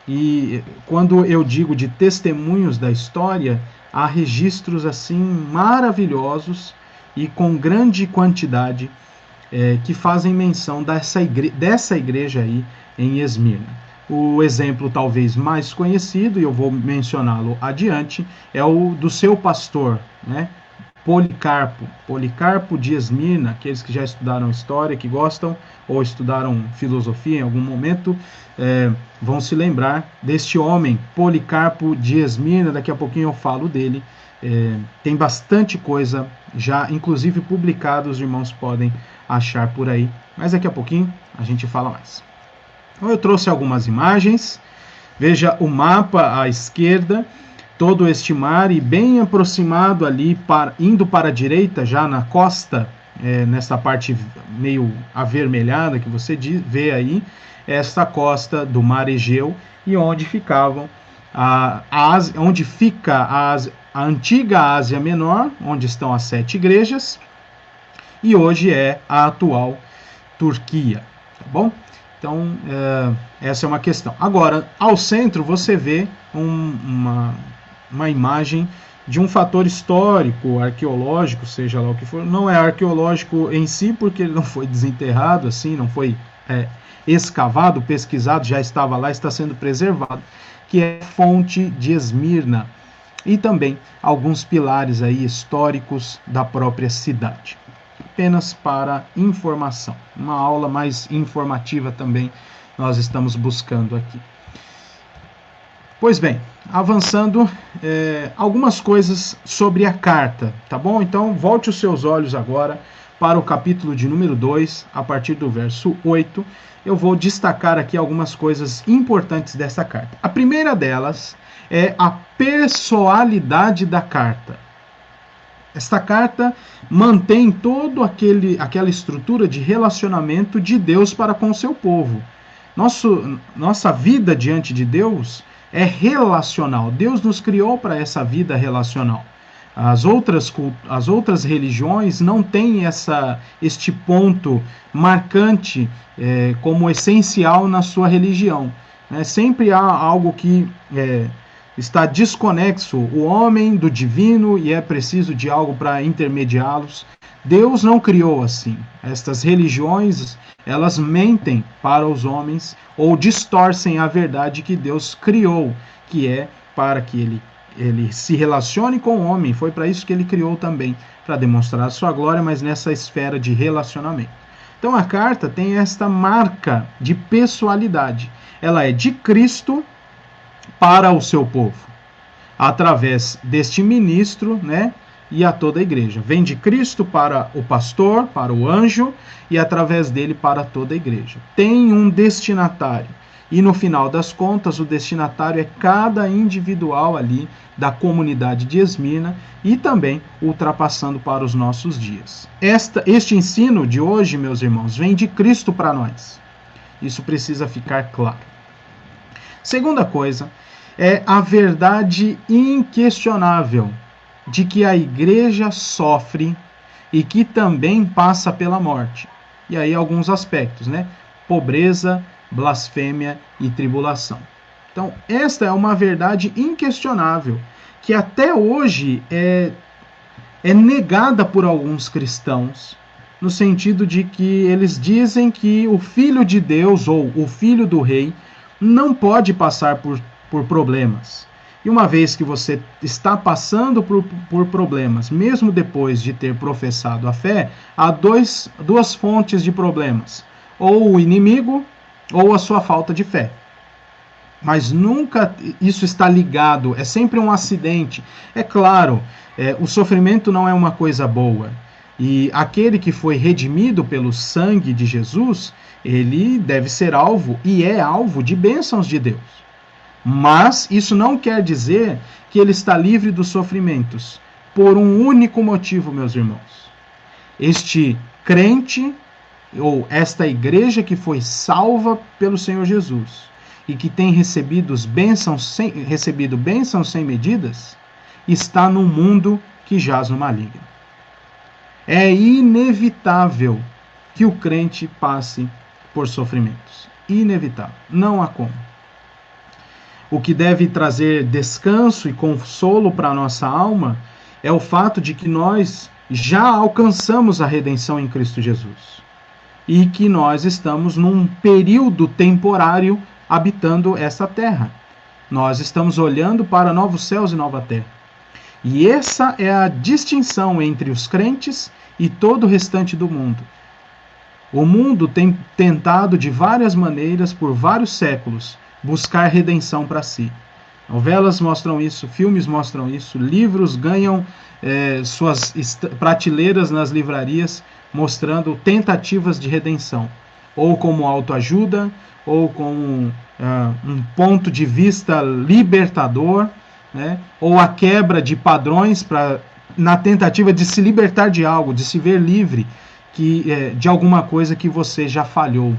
E quando eu digo de testemunhos da história, há registros assim maravilhosos e com grande quantidade que fazem menção dessa igreja aí em Esmirna. O exemplo talvez mais conhecido, e eu vou mencioná-lo adiante, é o do seu pastor, né? Policarpo de Esmirna. Aqueles que já estudaram história, que gostam, ou estudaram filosofia em algum momento, vão se lembrar deste homem, Policarpo de Esmirna. Daqui a pouquinho eu falo dele. Tem bastante coisa já, inclusive publicada, os irmãos podem achar por aí, mas daqui a pouquinho a gente fala mais. Então eu trouxe algumas imagens. Veja o mapa à esquerda, todo este mar, e bem aproximado ali, indo para a direita, já na costa, nessa parte meio avermelhada que você vê aí, esta costa do mar Egeu, e onde ficavam onde fica a antiga Ásia Menor, onde estão as 7 igrejas, e hoje é a atual Turquia, tá bom? Então, essa é uma questão. Agora, ao centro, você vê uma imagem de um fator histórico, arqueológico, seja lá o que for. Não é arqueológico em si, porque ele não foi desenterrado, assim, não foi escavado, pesquisado, já estava lá, está sendo preservado, que é a fonte de Esmirna, e também alguns pilares aí históricos da própria cidade. Apenas para informação. Uma aula mais informativa também nós estamos buscando aqui. Pois bem, avançando, algumas coisas sobre a carta, tá bom? Então, volte os seus olhos agora para o capítulo de número 2, a partir do verso 8. Eu vou destacar aqui algumas coisas importantes dessa carta. A primeira delas é a pessoalidade da carta. Esta carta mantém toda aquela estrutura de relacionamento de Deus para com o seu povo. Nossa vida diante de Deus é relacional. Deus nos criou para essa vida relacional. As outras religiões não têm este ponto marcante como essencial na sua religião. Sempre há algo que está desconexo, o homem do divino, e é preciso de algo para intermediá-los. Deus não criou assim. Estas religiões, elas mentem para os homens ou distorcem a verdade que Deus criou, que é para que ele se relacione com o homem. Foi para isso que ele criou também, para demonstrar a sua glória, mas nessa esfera de relacionamento. Então a carta tem esta marca de pessoalidade. Ela é de Cristo para o seu povo, através deste ministro, né, e a toda a igreja. Vem de Cristo para o pastor, para o anjo, e através dele para toda a igreja. Tem um destinatário, e no final das contas, o destinatário é cada individual ali da comunidade de Esmirna, e também ultrapassando para os nossos dias. Este ensino de hoje, meus irmãos, vem de Cristo para nós. Isso precisa ficar claro. Segunda coisa, é a verdade inquestionável de que a igreja sofre e que também passa pela morte. E aí alguns aspectos, né? Pobreza, blasfêmia e tribulação. Então, esta é uma verdade inquestionável, que até hoje é negada por alguns cristãos, no sentido de que eles dizem que o Filho de Deus ou o Filho do Rei não pode passar por problemas. E uma vez que você está passando por problemas, mesmo depois de ter professado a fé, há duas fontes de problemas. Ou o inimigo, ou a sua falta de fé. Mas nunca isso está ligado, é sempre um acidente. É claro, o sofrimento não é uma coisa boa. E aquele que foi redimido pelo sangue de Jesus, ele deve ser alvo, e é alvo de bênçãos de Deus. Mas isso não quer dizer que ele está livre dos sofrimentos. por um único motivo, meus irmãos. Este crente, ou esta igreja que foi salva pelo Senhor Jesus e que tem recebido bênçãos sem medidas, está num mundo que jaz no maligno. É inevitável que o crente passe por sofrimentos. Inevitável. Não há como. O que deve trazer descanso e consolo para a nossa alma é o fato de que nós já alcançamos a redenção em Cristo Jesus. E que nós estamos num período temporário habitando essa terra. Nós estamos olhando para novos céus e nova terra. E essa é a distinção entre os crentes e todo o restante do mundo. O mundo tem tentado de várias maneiras, por vários séculos, buscar redenção para si. Novelas mostram isso, filmes mostram isso, livros ganham suas prateleiras nas livrarias mostrando tentativas de redenção, ou como autoajuda, ou como um ponto de vista libertador, né? Ou a quebra de padrões na tentativa de se libertar de algo, de se ver livre de alguma coisa que você já falhou.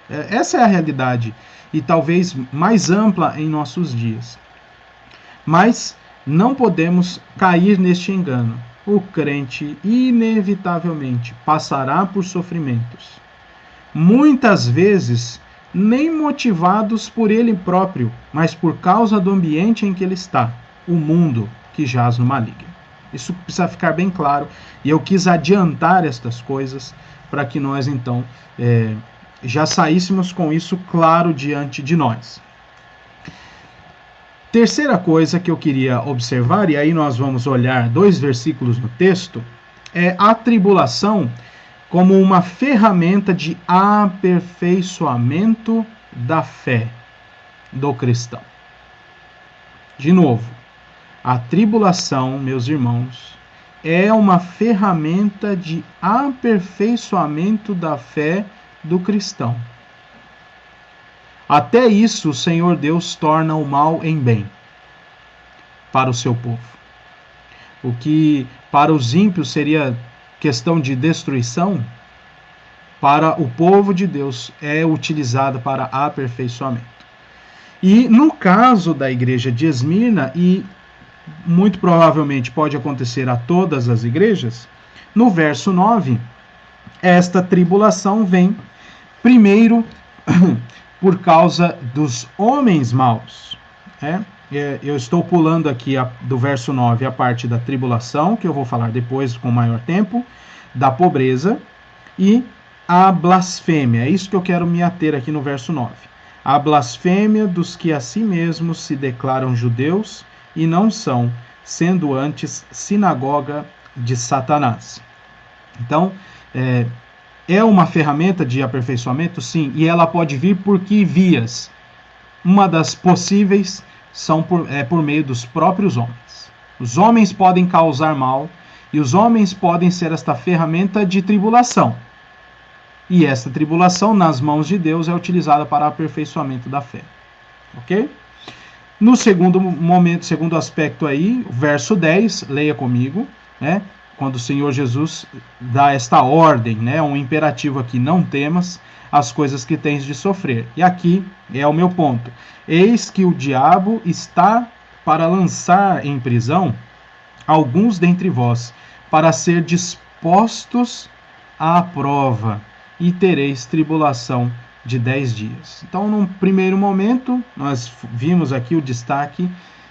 Essa é a realidade, e talvez mais ampla em nossos dias. Mas não podemos cair neste engano. O crente inevitavelmente passará por sofrimentos, muitas vezes nem motivados por ele próprio, mas por causa do ambiente em que ele está, o mundo que jaz no maligno. Isso precisa ficar bem claro, e eu quis adiantar estas coisas para que nós então já saíssemos com isso claro diante de nós. Terceira coisa que eu queria observar, e aí nós vamos olhar 2 versículos no texto, é a tribulação como uma ferramenta de aperfeiçoamento da fé do cristão. De novo, a tribulação, meus irmãos, é uma ferramenta de aperfeiçoamento da fé do cristão. Até isso o Senhor Deus torna o mal em bem para o seu povo. O que para os ímpios seria questão de destruição, para o povo de Deus é utilizada para aperfeiçoamento. E no caso da igreja de Esmirna, e muito provavelmente pode acontecer a todas as igrejas, no verso 9, esta tribulação vem primeiro por causa dos homens maus. Eu estou pulando aqui do verso 9 a parte da tribulação, que eu vou falar depois com maior tempo, da pobreza e a blasfêmia. É isso que eu quero me ater aqui no verso 9. A blasfêmia dos que a si mesmos se declaram judeus e não são, sendo antes sinagoga de Satanás. Então, é uma ferramenta de aperfeiçoamento? Sim, e ela pode vir por que vias? Uma das possíveis são por meio dos próprios homens. Os homens podem causar mal, e os homens podem ser esta ferramenta de tribulação. E esta tribulação, nas mãos de Deus, é utilizada para aperfeiçoamento da fé. Ok? No segundo momento, segundo aspecto aí, verso 10, leia comigo, né? Quando o Senhor Jesus dá esta ordem, né? Um imperativo aqui, não temas as coisas que tens de sofrer. E aqui é o meu ponto. Eis que o diabo está para lançar em prisão alguns dentre vós, para ser dispostos à prova, e tereis tribulação de 10 dias. Então, num primeiro momento, nós vimos aqui o destaque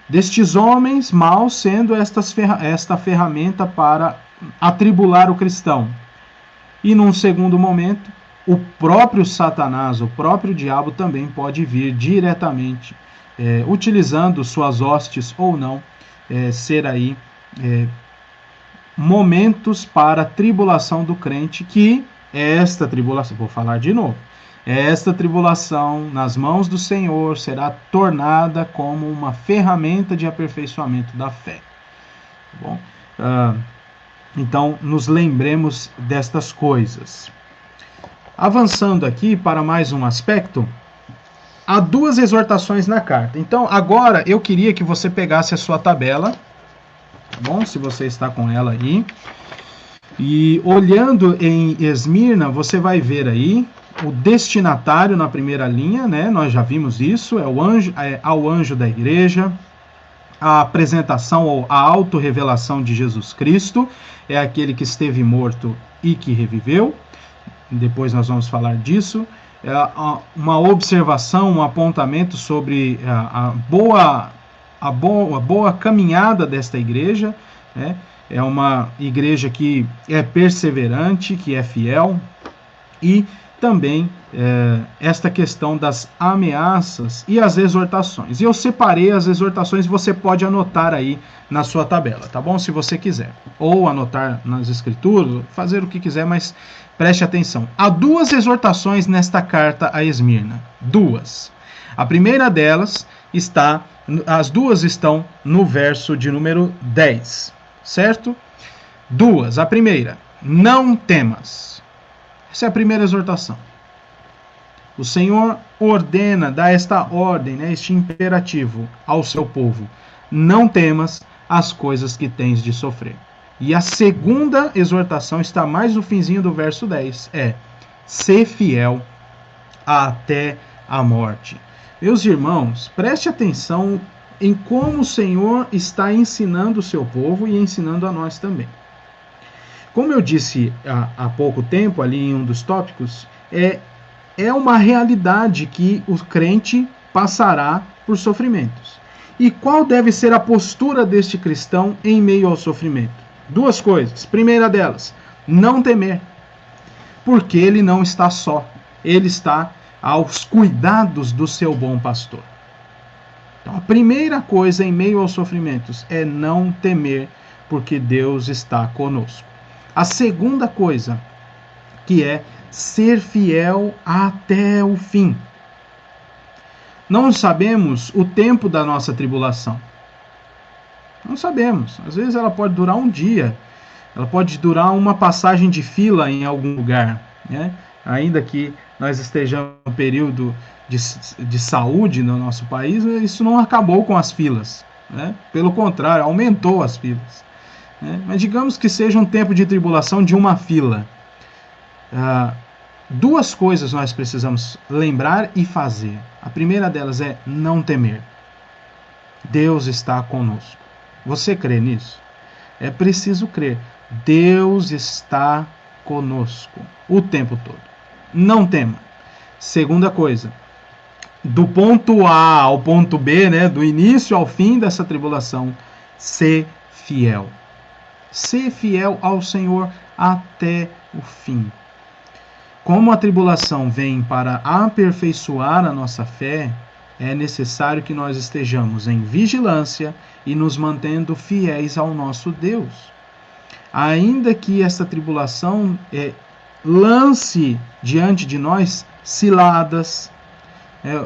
destes homens maus sendo esta ferramenta para atribular o cristão. E num segundo momento, o próprio Satanás, o próprio diabo também pode vir diretamente, utilizando suas hostes ou não, ser aí momentos para a tribulação do crente, que esta tribulação, vou falar de novo, esta tribulação nas mãos do Senhor será tornada como uma ferramenta de aperfeiçoamento da fé. Tá bom? Então, nos lembremos destas coisas. Avançando aqui para mais um aspecto, há 2 exortações na carta. Então, agora eu queria que você pegasse a sua tabela bom? Se você está com ela aí. E olhando em Esmirna, você vai ver aí o destinatário na primeira linha, né? Nós já vimos isso, ao anjo da igreja. A apresentação ou a autorrevelação de Jesus Cristo, é aquele que esteve morto e que reviveu. Depois nós vamos falar disso. Uma observação, um apontamento sobre a boa caminhada desta igreja, né? É uma igreja que é perseverante, que é fiel, e também esta questão das ameaças e as exortações. E eu separei as exortações, você pode anotar aí na sua tabela, tá bom? Se você quiser. Ou anotar nas escrituras, fazer o que quiser, mas preste atenção. Há 2 exortações nesta carta a Esmirna. 2. A primeira delas as 2 estão no verso de número 10, certo? 2. A primeira, não temas. Essa é a primeira exortação. O Senhor ordena, dá esta ordem, né, este imperativo ao seu povo. Não temas as coisas que tens de sofrer. E a segunda exortação está mais no finzinho do verso 10. Ser fiel até a morte. Meus irmãos, preste atenção em como o Senhor está ensinando o seu povo e ensinando a nós também. Como eu disse há pouco tempo, ali em um dos tópicos, é uma realidade que o crente passará por sofrimentos. E qual deve ser a postura deste cristão em meio ao sofrimento? 2 coisas. Primeira delas, não temer, porque ele não está só. Ele está aos cuidados do seu bom pastor. Então, a primeira coisa em meio aos sofrimentos é não temer, porque Deus está conosco. A segunda coisa, que é ser fiel até o fim. Não sabemos o tempo da nossa tribulação. Não sabemos. Às vezes ela pode durar um dia. Ela pode durar uma passagem de fila em algum lugar, né? Ainda que nós estejamos em um período de saúde no nosso país, isso não acabou com as filas, né? Pelo contrário, aumentou as filas. Mas digamos que seja um tempo de tribulação de uma fila. 2 coisas nós precisamos lembrar e fazer. A primeira delas é não temer. Deus está conosco. Você crê nisso? É preciso crer. Deus está conosco o tempo todo. Não tema. Segunda coisa, do ponto A ao ponto B, né, do início ao fim dessa tribulação, ser fiel. Ser fiel ao Senhor até o fim. Como a tribulação vem para aperfeiçoar a nossa fé, é necessário que nós estejamos em vigilância e nos mantendo fiéis ao nosso Deus. Ainda que essa tribulação lance diante de nós ciladas,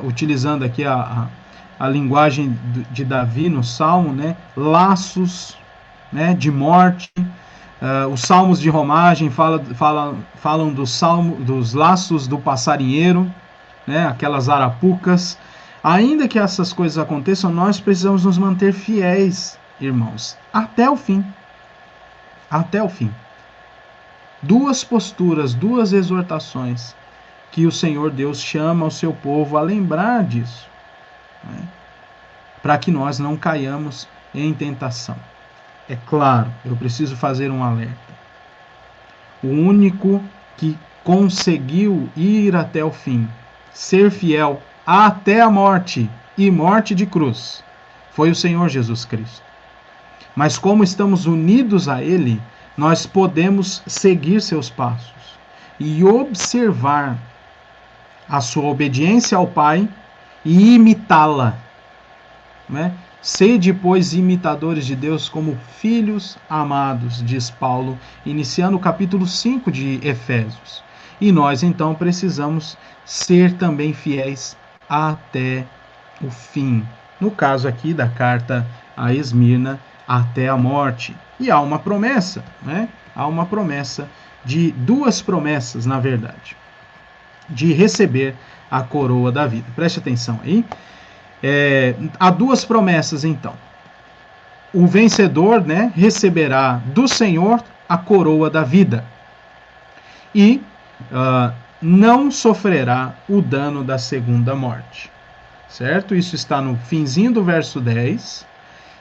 utilizando aqui a linguagem de Davi no Salmo, né, laços, né, de morte. Os salmos de romagem falam dos laços do passarinheiro, né, aquelas arapucas. Ainda que essas coisas aconteçam, nós precisamos nos manter fiéis, irmãos, até o fim. Até o fim. 2 posturas, 2 exortações que o Senhor Deus chama o seu povo a lembrar disso, né, para que nós não caiamos em tentação. É claro, eu preciso fazer um alerta. O único que conseguiu ir até o fim, ser fiel até a morte, e morte de cruz, foi o Senhor Jesus Cristo. Mas como estamos unidos a Ele, nós podemos seguir seus passos e observar a sua obediência ao Pai e imitá-la, né? Sede, pois, imitadores de Deus como filhos amados, diz Paulo, iniciando o capítulo 5 de Efésios. E nós, então, precisamos ser também fiéis até o fim. No caso aqui da carta a Esmirna, até a morte. E há uma promessa, né? Há uma promessa, 2 promessas, na verdade, de receber a coroa da vida. Preste atenção aí. Há 2 promessas, então. o vencedor, né, receberá do Senhor a coroa da vida e não sofrerá o dano da segunda morte. Certo? Isso está no finzinho do verso 10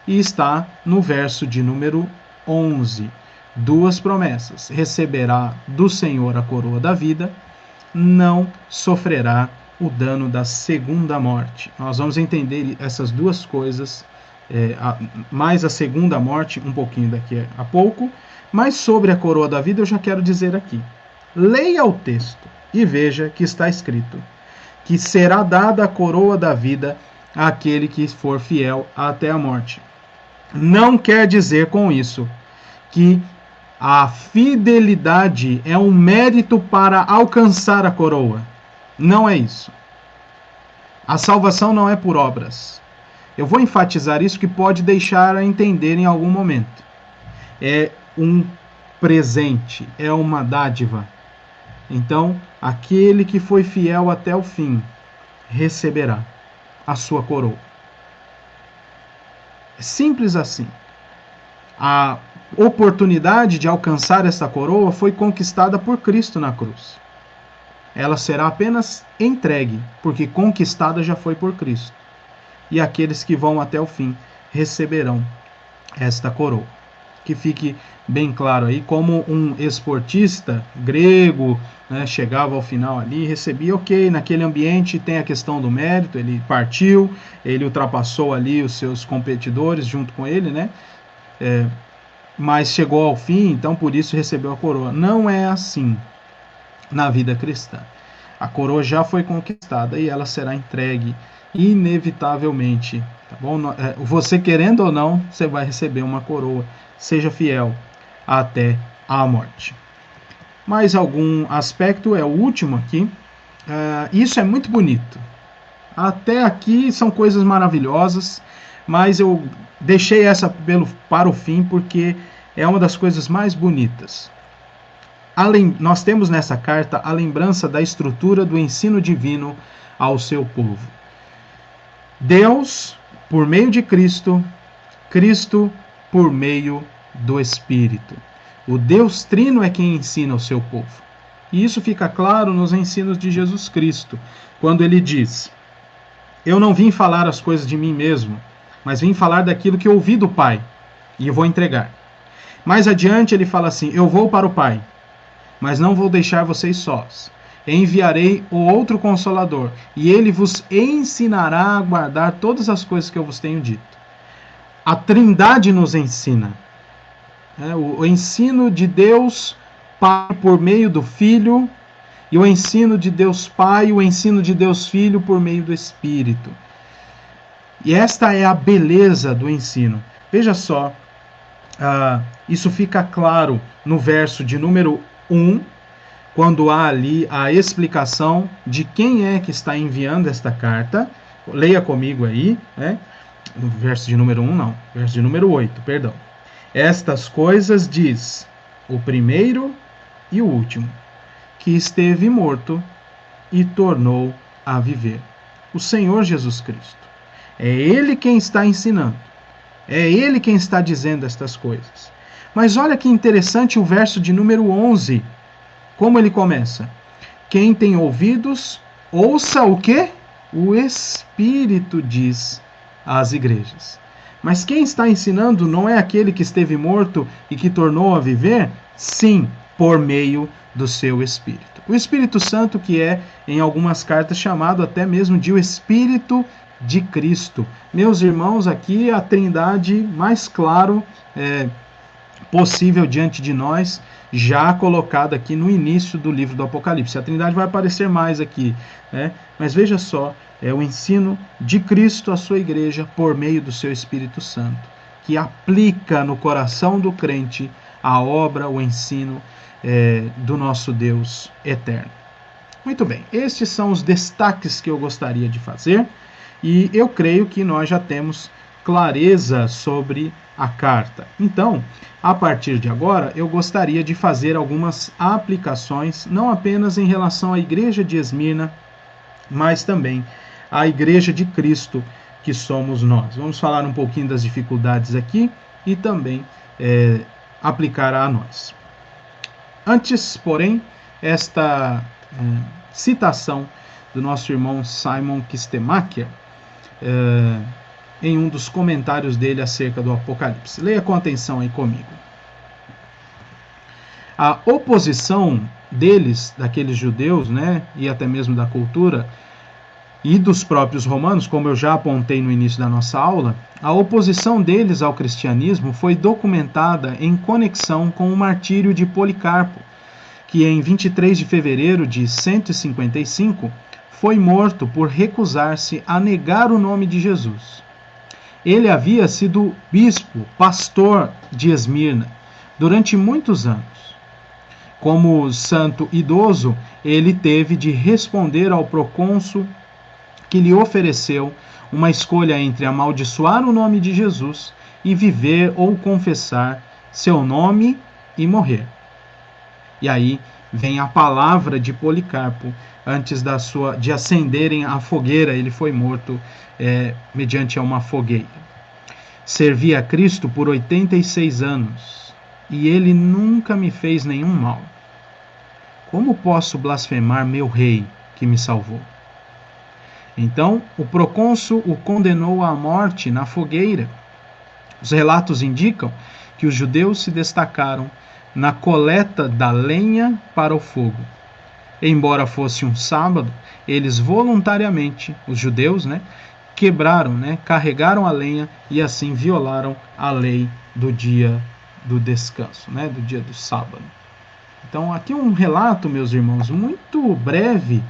e está no verso de número 11. Duas promessas. Receberá do Senhor a coroa da vida, não sofrerá o dano da segunda morte. Nós vamos entender essas duas coisas, mais a segunda morte, um pouquinho daqui a pouco, mas sobre a coroa da vida eu já quero dizer aqui. Leia o texto e veja que está escrito que será dada a coroa da vida àquele que for fiel até a morte. Não quer dizer com isso que a fidelidade é um mérito para alcançar a coroa. Não é isso. A salvação não é por obras. Eu vou enfatizar isso, que pode deixar a entender em algum momento. É um presente, é uma dádiva. Então, aquele que foi fiel até o fim receberá a sua coroa. É simples assim. A oportunidade de alcançar essa coroa foi conquistada por Cristo na cruz. Ela será apenas entregue, porque conquistada já foi por Cristo. E aqueles que vão até o fim receberão esta coroa. Que fique bem claro aí, como um esportista grego, né, chegava ao final ali, recebia, ok, naquele ambiente tem a questão do mérito, ele partiu, ele ultrapassou ali os seus competidores junto com ele, né, mas chegou ao fim, então por isso recebeu a coroa. Não é assim na vida cristã. A coroa já foi conquistada e ela será entregue inevitavelmente, tá bom? Você querendo ou não, você vai receber uma coroa. Seja fiel até a morte. Mais algum aspecto, é o último aqui. Isso é muito bonito. Até aqui são coisas maravilhosas, mas eu deixei essa para o fim porque é uma das coisas mais bonitas. Nós temos nessa carta a lembrança da estrutura do ensino divino ao seu povo. Deus, por meio de Cristo, Cristo por meio do Espírito. O Deus Trino é quem ensina o seu povo. E isso fica claro nos ensinos de Jesus Cristo, quando ele diz: eu não vim falar as coisas de mim mesmo, mas vim falar daquilo que ouvi do Pai, e eu vou entregar. Mais adiante ele fala assim: eu vou para o Pai, mas não vou deixar vocês sós. Enviarei o outro Consolador, e ele vos ensinará a guardar todas as coisas que eu vos tenho dito. A Trindade nos ensina. O ensino de Deus Pai por meio do Filho, e o ensino de Deus Pai, o ensino de Deus Filho por meio do Espírito. E esta é a beleza do ensino. Veja só, isso fica claro no verso de número 1, quando há ali a explicação de quem é que está enviando esta carta. Leia comigo aí, né? No verso de número 1 não, verso de número 8, perdão. Estas coisas diz o primeiro e o último, que esteve morto e tornou a viver. O Senhor Jesus Cristo. É Ele quem está ensinando. É Ele quem está dizendo estas coisas. Mas olha que interessante o verso de número 11. Como ele começa? Quem tem ouvidos, ouça o quê? O Espírito diz às igrejas. Mas quem está ensinando não é aquele que esteve morto e que tornou a viver? Sim, por meio do seu Espírito. O Espírito Santo, que é, em algumas cartas, chamado até mesmo de o Espírito de Cristo. Meus irmãos, aqui a trindade mais claro possível diante de nós, já colocada aqui no início do livro do Apocalipse. A trindade vai aparecer mais aqui, né? Mas veja só, é o ensino de Cristo à sua igreja por meio do seu Espírito Santo, que aplica no coração do crente a obra, o ensino do nosso Deus eterno. Muito bem, estes são os destaques que eu gostaria de fazer, e eu creio que nós já temos clareza sobre a carta. Então, a partir de agora, eu gostaria de fazer algumas aplicações, não apenas em relação à igreja de Esmirna, mas também à igreja de Cristo, que somos nós. Vamos falar um pouquinho das dificuldades aqui, e também aplicar a nós. Antes, porém, esta citação do nosso irmão Simon Kistemacher, em um dos comentários dele acerca do Apocalipse. Leia com atenção aí comigo. A oposição deles, daqueles judeus, né, e até mesmo da cultura, e dos próprios romanos, como eu já apontei no início da nossa aula, a oposição deles ao cristianismo foi documentada em conexão com o martírio de Policarpo, que em 23 de fevereiro de 155 foi morto por recusar-se a negar o nome de Jesus. Ele havia sido bispo, pastor de Esmirna, durante muitos anos. Como santo idoso, ele teve de responder ao procônsul que lhe ofereceu uma escolha entre amaldiçoar o nome de Jesus e viver ou confessar seu nome e morrer. E aí vem a palavra de Policarpo, antes de acenderem a fogueira, ele foi morto mediante uma fogueira. Servi a Cristo por 86 anos, e ele nunca me fez nenhum mal. Como posso blasfemar meu rei que me salvou? Então, o procônsul o condenou à morte na fogueira. Os relatos indicam que os judeus se destacaram na coleta da lenha para o fogo. Embora fosse um sábado, eles voluntariamente, os judeus, quebraram, carregaram a lenha e assim violaram a lei do dia do descanso, do dia do sábado. Então, aqui um relato, meus irmãos, muito breve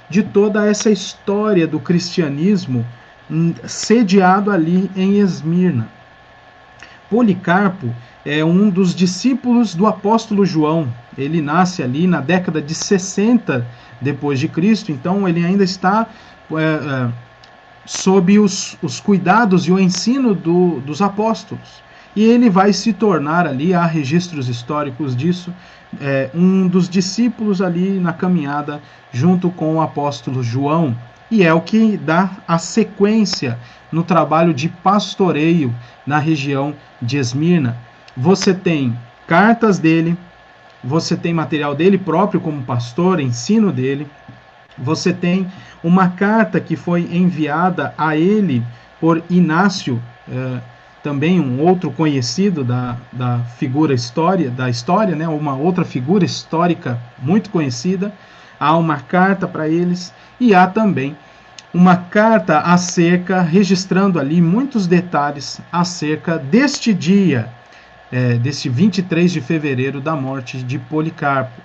de toda essa história do cristianismo sediado ali em Esmirna. Policarpo é um dos discípulos do apóstolo João. Ele nasce ali na década de 60 depois de Cristo, então ele ainda está sob os cuidados e o ensino dos apóstolos. E ele vai se tornar ali, há registros históricos disso, um dos discípulos ali na caminhada junto com o apóstolo João. E é o que dá a sequência no trabalho de pastoreio na região de Esmirna. Você tem cartas dele, você tem material dele próprio como pastor, ensino dele, você tem uma carta que foi enviada a ele por Inácio, também um outro conhecido da figura da história, uma outra figura histórica muito conhecida. Há uma carta para eles e há também uma carta registrando ali muitos detalhes acerca deste dia, deste 23 de fevereiro da morte de Policarpo.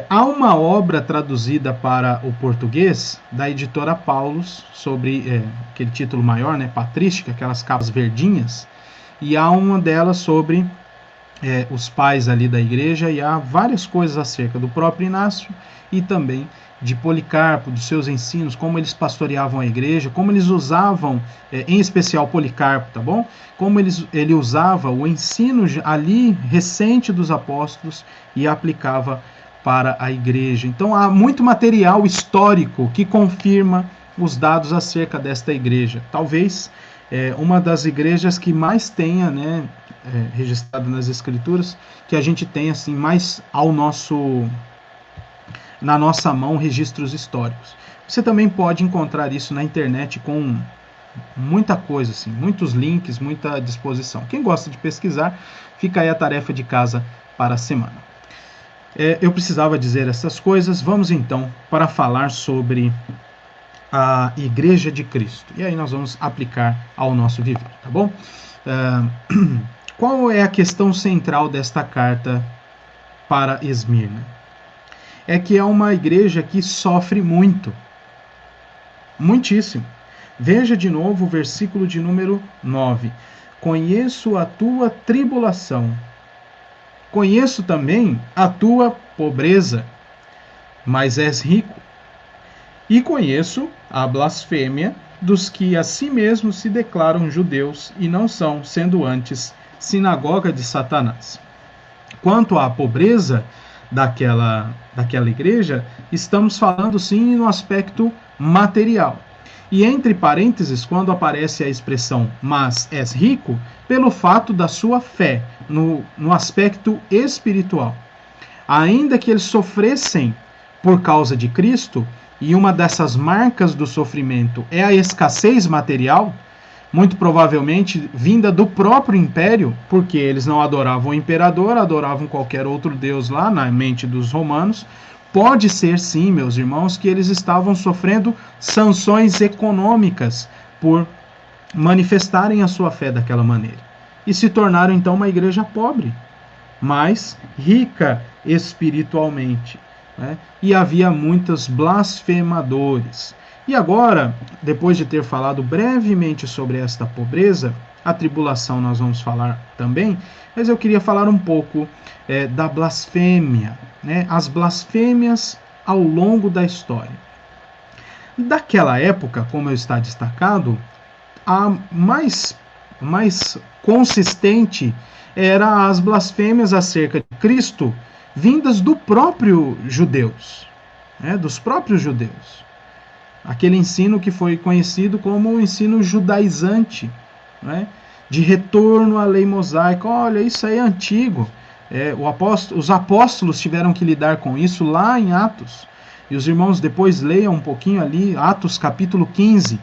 Há uma obra traduzida para o português da editora Paulus, sobre aquele título maior, patrística, aquelas capas verdinhas, e há uma delas sobre os pais ali da igreja, e há várias coisas acerca do próprio Inácio e também de Policarpo, dos seus ensinos, como eles pastoreavam a igreja, como eles usavam, em especial Policarpo, tá bom? Como ele usava o ensino ali recente dos apóstolos e aplicava para a igreja. Então há muito material histórico que confirma os dados acerca desta igreja. Talvez uma das igrejas que mais tenha, registrado nas escrituras, que a gente tenha assim mais na nossa mão registros históricos. Você também pode encontrar isso na internet com muita coisa, assim, muitos links, muita disposição. Quem gosta de pesquisar, fica aí a tarefa de casa para a semana. Eu precisava dizer essas coisas. Vamos então para falar sobre a Igreja de Cristo. E aí nós vamos aplicar ao nosso viver, tá bom? Qual é a questão central desta carta para Esmirna? É que é uma igreja que sofre muito. Muitíssimo. Veja de novo o versículo de número 9. Conheço a tua tribulação. Conheço também a tua pobreza, mas és rico. E conheço a blasfêmia dos que a si mesmos se declaram judeus e não são, sendo antes sinagoga de Satanás. Quanto à pobreza daquela igreja, estamos falando sim no aspecto material. E entre parênteses, quando aparece a expressão mas és rico, pelo fato da sua fé, no aspecto espiritual. Ainda que eles sofressem por causa de Cristo, e uma dessas marcas do sofrimento é a escassez material, muito provavelmente vinda do próprio império, porque eles não adoravam o imperador, adoravam qualquer outro deus lá na mente dos romanos. Pode ser sim, meus irmãos, que eles estavam sofrendo sanções econômicas por manifestarem a sua fé daquela maneira. E se tornaram então uma igreja pobre, mas rica espiritualmente, né? E havia muitos blasfemadores. E agora, depois de ter falado brevemente sobre esta pobreza, a tribulação nós vamos falar também, mas eu queria falar um pouco da blasfêmia, né? As blasfêmias ao longo da história. Daquela época, como está destacado, a mais consistente era as blasfêmias acerca de Cristo vindas do próprio judeus, né? Dos próprios judeus. Aquele ensino que foi conhecido como o ensino judaizante, né? De retorno à lei mosaica. Olha, isso aí é antigo. Os apóstolos tiveram que lidar com isso lá em Atos. E os irmãos depois leiam um pouquinho ali, Atos capítulo 15.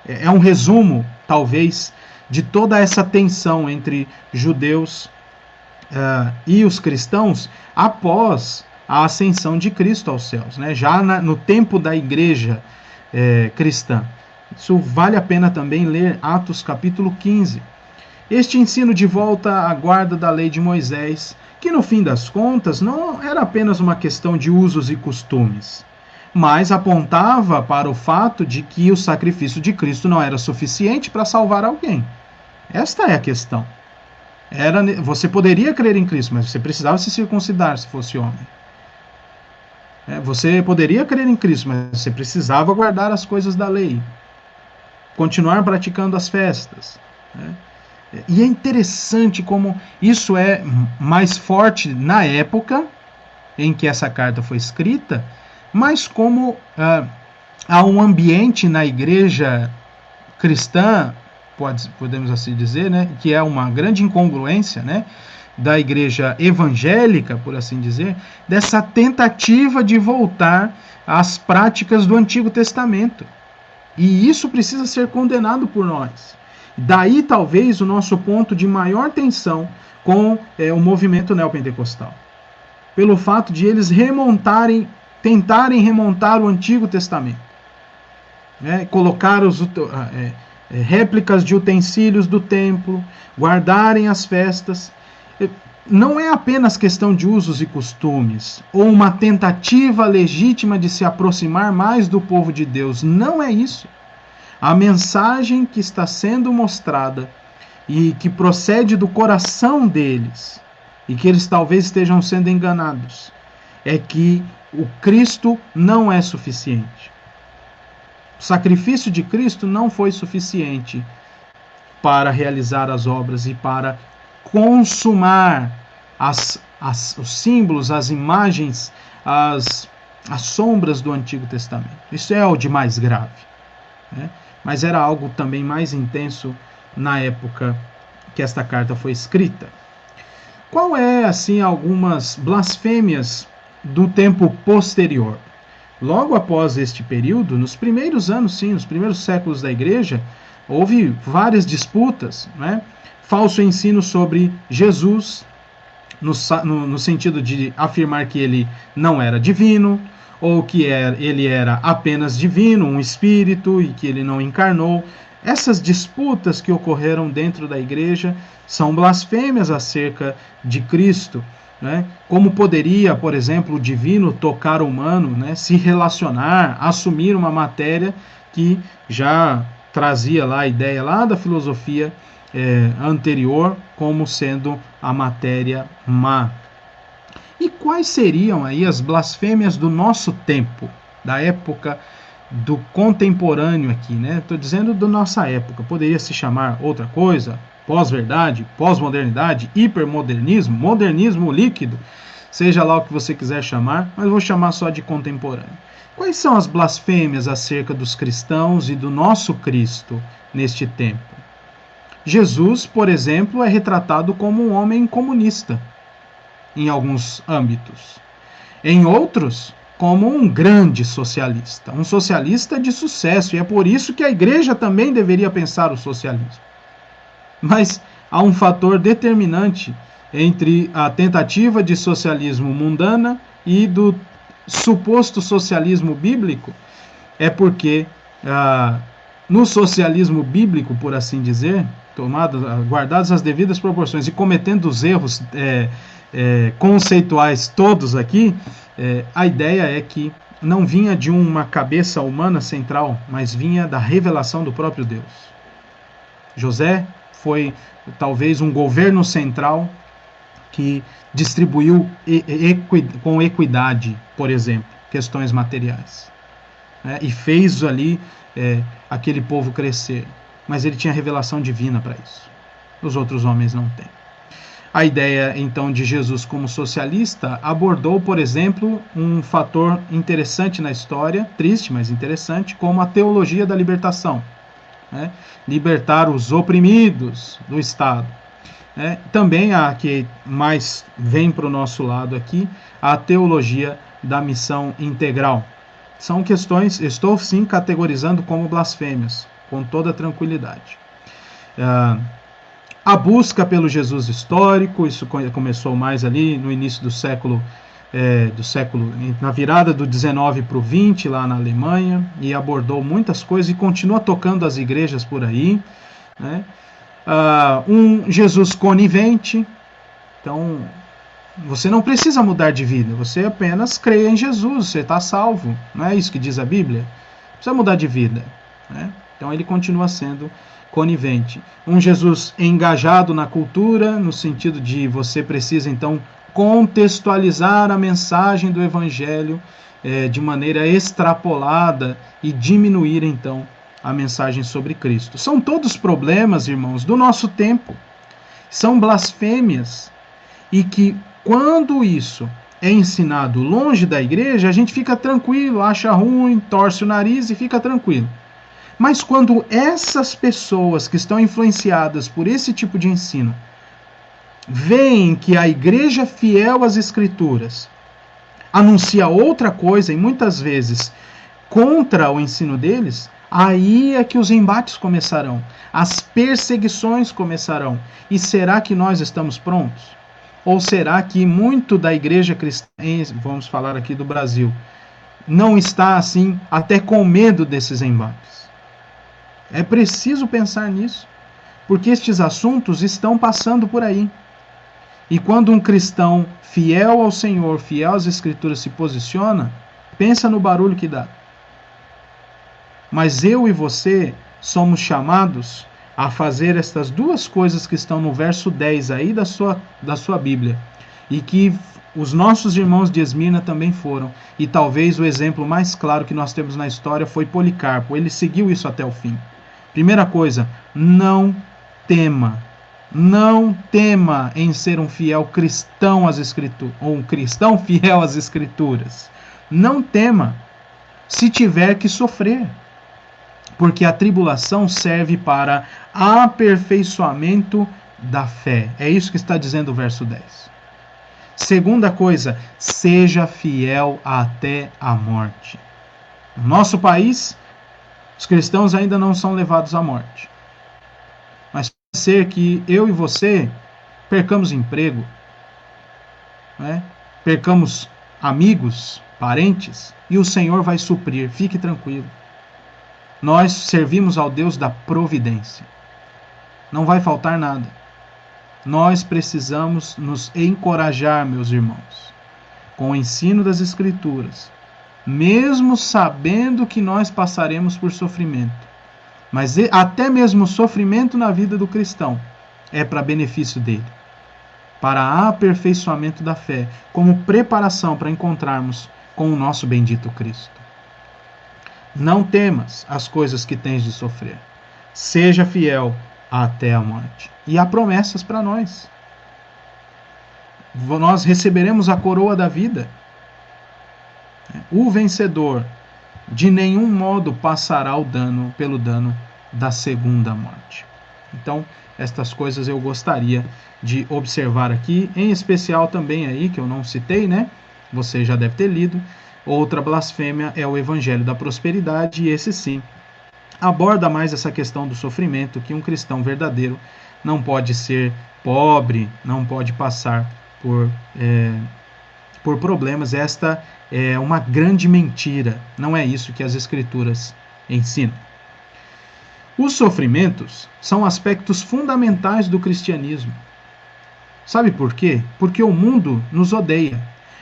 É um resumo, talvez, de toda essa tensão entre judeus e os cristãos após a ascensão de Cristo aos céus, né? Já no tempo da igreja cristã. Isso vale a pena também ler Atos capítulo 15. Este ensino de volta à guarda da lei de Moisés, que no fim das contas não era apenas uma questão de usos e costumes, mas apontava para o fato de que o sacrifício de Cristo não era suficiente para salvar alguém. Esta é a questão. Você poderia crer em Cristo, mas você precisava se circuncidar se fosse homem. Você poderia crer em Cristo, mas você precisava guardar as coisas da lei, continuar praticando as festas, né? E é interessante como isso é mais forte na época em que essa carta foi escrita, mas como há um ambiente na igreja cristã, podemos assim dizer, né, que é uma grande incongruência, né, da igreja evangélica, por assim dizer, dessa tentativa de voltar às práticas do Antigo Testamento. E isso precisa ser condenado por nós. Daí, talvez, o nosso ponto de maior tensão com o movimento neopentecostal. Pelo fato de eles tentarem remontar o Antigo Testamento. Colocar réplicas de utensílios do templo, guardarem as festas. Não é apenas questão de usos e costumes, ou uma tentativa legítima de se aproximar mais do povo de Deus. Não é isso. A mensagem que está sendo mostrada e que procede do coração deles, e que eles talvez estejam sendo enganados, é que o Cristo não é suficiente. O sacrifício de Cristo não foi suficiente para realizar as obras e para consumar os símbolos, as imagens, as sombras do Antigo Testamento. Isso é o de mais grave, né? Mas era algo também mais intenso na época que esta carta foi escrita. Qual é, assim, algumas blasfêmias do tempo posterior? Logo após este período, nos primeiros anos, sim, nos primeiros séculos da igreja, houve várias disputas, né? Falso ensino sobre Jesus, no sentido de afirmar que ele não era divino, ou que ele era apenas divino, um espírito, e que ele não encarnou. Essas disputas que ocorreram dentro da igreja são blasfêmias acerca de Cristo, né? Como poderia, por exemplo, o divino tocar o humano, né? Se relacionar, assumir uma matéria que já trazia lá a ideia lá da filosofia anterior como sendo a matéria má. E quais seriam aí as blasfêmias do nosso tempo, da época do contemporâneo aqui, né? Estou dizendo da nossa época. Poderia se chamar outra coisa? Pós-verdade, pós-modernidade, hipermodernismo, modernismo líquido. seja lá o que você quiser chamar, mas eu vou chamar só de contemporâneo. Quais são as blasfêmias acerca dos cristãos e do nosso Cristo neste tempo? Jesus, por exemplo, é retratado como um homem comunista, em alguns âmbitos. Em outros, como um grande socialista, um socialista de sucesso, e é por isso que a igreja também deveria pensar o socialismo. Mas há um fator determinante entre a tentativa de socialismo mundana e do suposto socialismo bíblico, é porque no socialismo bíblico, por assim dizer, guardadas as devidas proporções e cometendo os erros conceituais todos aqui, a ideia é que não vinha de uma cabeça humana central, mas vinha da revelação do próprio Deus. José foi talvez um governo central que distribuiu com equidade, por exemplo, questões materiais, né? E fez ali aquele povo crescer. Mas ele tinha revelação divina para isso. Os outros homens não têm. A ideia, então, de Jesus como socialista abordou, por exemplo, um fator interessante na história, triste, mas interessante, como a teologia da libertação, né? Libertar os oprimidos do Estado. Também a que mais vem para o nosso lado aqui, a teologia da missão integral. São questões, estou sim categorizando como blasfêmias, com toda tranquilidade. A busca pelo Jesus histórico, isso começou mais ali no início do século, na virada do 19 para o 20, lá na Alemanha, e abordou muitas coisas e continua tocando as igrejas por aí, né? Um Jesus conivente. Então, você não precisa mudar de vida, você apenas crê em Jesus, você está salvo. Não é isso que diz a Bíblia? Não precisa mudar de vida, né? Então ele continua sendo conivente. Um Jesus engajado na cultura, no sentido de você precisa então contextualizar a mensagem do Evangelho de maneira extrapolada e diminuir então a mensagem sobre Cristo. São todos problemas, irmãos, do nosso tempo. São blasfêmias. E que quando isso é ensinado longe da igreja, a gente fica tranquilo, acha ruim, torce o nariz e fica tranquilo. Mas quando essas pessoas que estão influenciadas por esse tipo de ensino veem que a igreja fiel às Escrituras anuncia outra coisa, e muitas vezes contra o ensino deles, aí é que os embates começarão, as perseguições começarão. E será que nós estamos prontos? Ou será que muito da igreja cristã, vamos falar aqui do Brasil, não está assim, até com medo desses embates? É preciso pensar nisso, porque estes assuntos estão passando por aí. E quando um cristão fiel ao Senhor, fiel às Escrituras se posiciona, pensa no barulho que dá. Mas eu e você somos chamados a fazer estas duas coisas que estão no verso 10 aí da sua Bíblia, e que os nossos irmãos de Esmirna também foram, e talvez o exemplo mais claro que nós temos na história foi Policarpo. Ele seguiu isso até o fim. Primeira coisa, não tema. Não tema em ser um fiel cristão às Escrituras, ou um cristão fiel às Escrituras. Não tema se tiver que sofrer, porque a tribulação serve para aperfeiçoamento da fé. É isso que está dizendo o verso 10. Segunda coisa, seja fiel até a morte. No nosso país, os cristãos ainda não são levados à morte. Mas pode ser que eu e você percamos emprego, né? Percamos amigos, parentes, e o Senhor vai suprir. Fique tranquilo. Nós servimos ao Deus da providência. Não vai faltar nada. Nós precisamos nos encorajar, meus irmãos, com o ensino das Escrituras, mesmo sabendo que nós passaremos por sofrimento. Mas até mesmo o sofrimento na vida do cristão é para benefício dele, para aperfeiçoamento da fé, como preparação para encontrarmos com o nosso bendito Cristo. Não temas as coisas que tens de sofrer. Seja fiel até a morte. E há promessas para nós. nós receberemos a coroa da vida. O vencedor de nenhum modo passará pelo dano da segunda morte. Então, estas coisas eu gostaria de observar aqui, em especial também aí, que eu não citei, né? Você já deve ter lido. Outra blasfêmia é o Evangelho da Prosperidade, e esse sim aborda mais essa questão do sofrimento, que um cristão verdadeiro não pode ser pobre, não pode passar por problemas. Esta é uma grande mentira, não é isso que as Escrituras ensinam. Os sofrimentos são aspectos fundamentais do cristianismo. Sabe por quê? Porque o mundo nos odeia.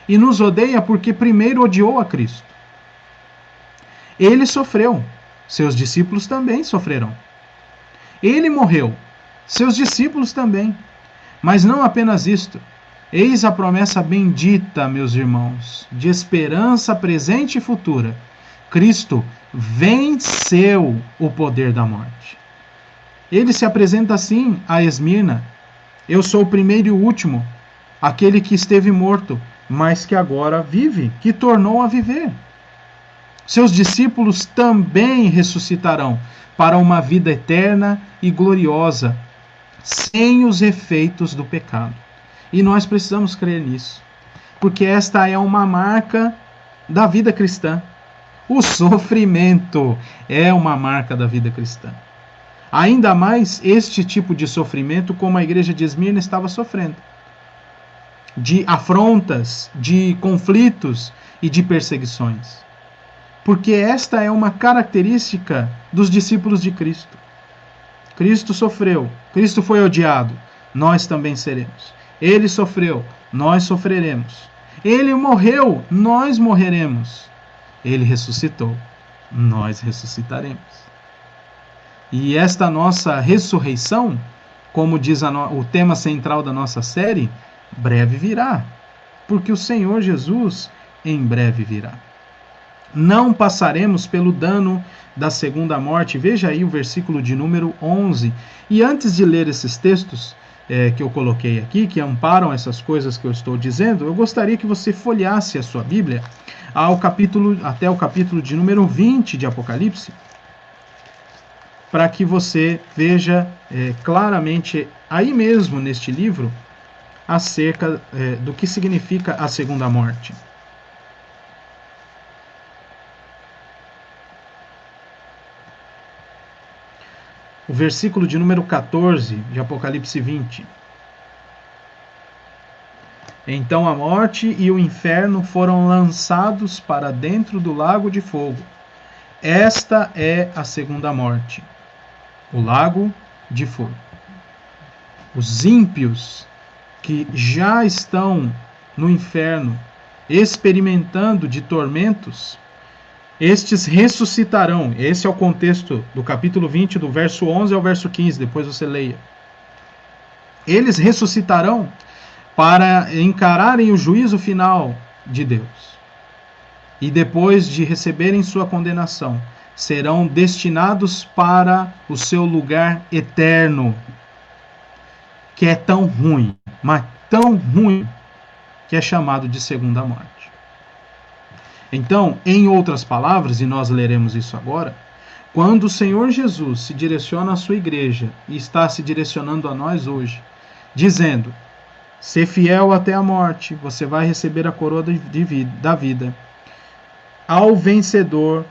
E nos odeia porque primeiro odiou a Cristo. Ele sofreu. Seus discípulos também sofrerão. Ele morreu. Seus discípulos também. Mas não apenas isto. Eis a promessa bendita, meus irmãos, de esperança presente e futura. Cristo venceu o poder da morte. Ele se apresenta assim a Esmirna: eu sou o primeiro e o último, aquele que esteve morto, mas que agora vive, que tornou a viver. Seus discípulos também ressuscitarão para uma vida eterna e gloriosa, sem os efeitos do pecado. E nós precisamos crer nisso, porque esta é uma marca da vida cristã. O sofrimento é uma marca da vida cristã. Ainda mais este tipo de sofrimento como a igreja de Esmirna estava sofrendo. De afrontas, de conflitos e de perseguições. Porque esta é uma característica dos discípulos de Cristo. Cristo sofreu, Cristo foi odiado, nós também seremos. Ele sofreu, nós sofreremos. Ele morreu, nós morreremos. Ele ressuscitou, nós ressuscitaremos. E esta nossa ressurreição, como diz o tema central da nossa série, breve virá, porque o Senhor Jesus em breve virá. Não passaremos pelo dano da segunda morte. Veja aí o versículo de número 11. E antes de ler esses textos que eu coloquei aqui, que amparam essas coisas que eu estou dizendo, eu gostaria que você folheasse a sua Bíblia até o capítulo de número 20 de Apocalipse, para que você veja claramente aí mesmo neste livro acerca do que significa a segunda morte. O versículo de número 14 de Apocalipse 20. Então a morte e o inferno foram lançados para dentro do lago de fogo. Esta é a segunda morte, o lago de fogo. Os ímpios que já estão no inferno, experimentando de tormentos, estes ressuscitarão. Esse é o contexto do capítulo 20, do verso 11 ao verso 15, depois você leia. Eles ressuscitarão para encararem o juízo final de Deus. E depois de receberem sua condenação, serão destinados para o seu lugar eterno, que é tão ruim, mas tão ruim, que é chamado de segunda morte. Então, em outras palavras, e nós leremos isso agora, quando o Senhor Jesus se direciona à sua igreja, e está se direcionando a nós hoje, dizendo: ser fiel até a morte, você vai receber a coroa da vida. Ao vencedor,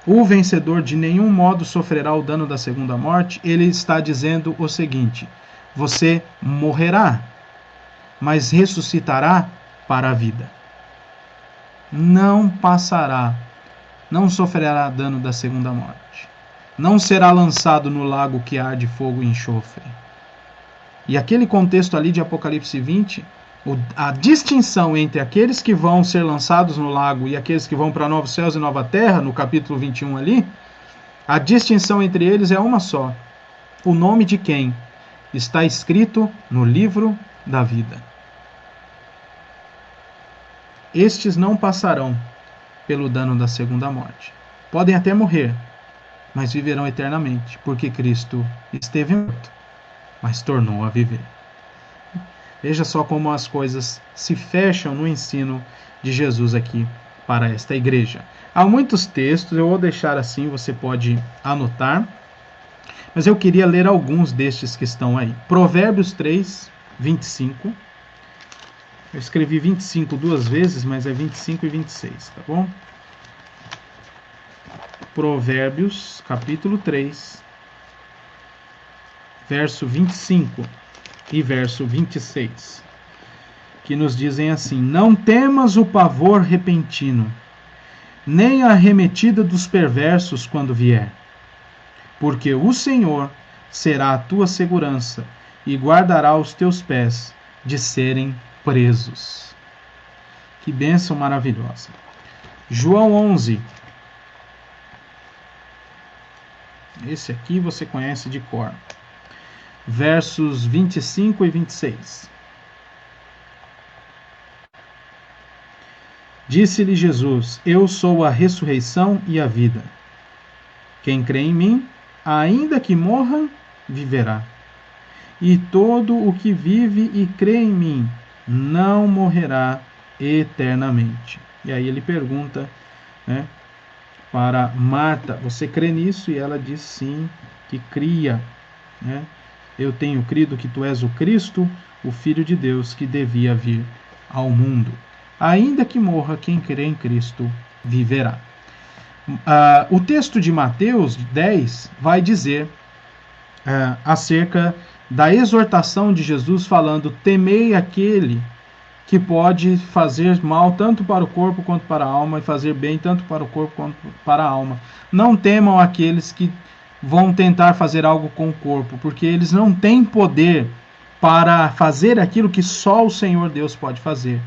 o vencedor de nenhum modo sofrerá o dano da segunda morte. Ele está dizendo o seguinte: você morrerá, mas ressuscitará para a vida. Não passará, não sofrerá dano da segunda morte. Não será lançado no lago que arde fogo e enxofre. E aquele contexto ali de Apocalipse 20, a distinção entre aqueles que vão ser lançados no lago e aqueles que vão para novos céus e nova terra, no capítulo 21 ali, a distinção entre eles é uma só: o nome de quem está escrito no livro da vida. Estes não passarão pelo dano da segunda morte. Podem até morrer, mas viverão eternamente, porque Cristo esteve morto, mas tornou a viver. Veja só como as coisas se fecham no ensino de Jesus aqui para esta igreja. Há muitos textos, eu vou deixar assim, você pode anotar, mas eu queria ler alguns destes que estão aí. Provérbios 3, 25. Eu escrevi 25 duas vezes, mas é 25 e 26, tá bom? Provérbios, capítulo 3, verso 25 e verso 26, que nos dizem assim: não temas o pavor repentino, nem a arremetida dos perversos quando vier, porque o Senhor será a tua segurança e guardará os teus pés de serem presos. Que bênção maravilhosa. João 11. Esse aqui você conhece de cor. Versos 25 e 26. Disse-lhe Jesus: eu sou a ressurreição e a vida. Quem crê em mim, ainda que morra, viverá. E todo o que vive e crê em mim não morrerá eternamente. E aí ele pergunta, né, para Marta: você crê nisso? E ela diz sim, que cria, né? Eu tenho crido que tu és o Cristo, o Filho de Deus, que devia vir ao mundo. Ainda que morra, quem crê em Cristo viverá. O texto de Mateus 10 vai dizer acerca da exortação de Jesus, falando: temei aquele que pode fazer mal tanto para o corpo quanto para a alma, e fazer bem tanto para o corpo quanto para a alma. Não temam aqueles que vão tentar fazer algo com o corpo, porque eles não têm poder para fazer aquilo que só o Senhor Deus pode fazer,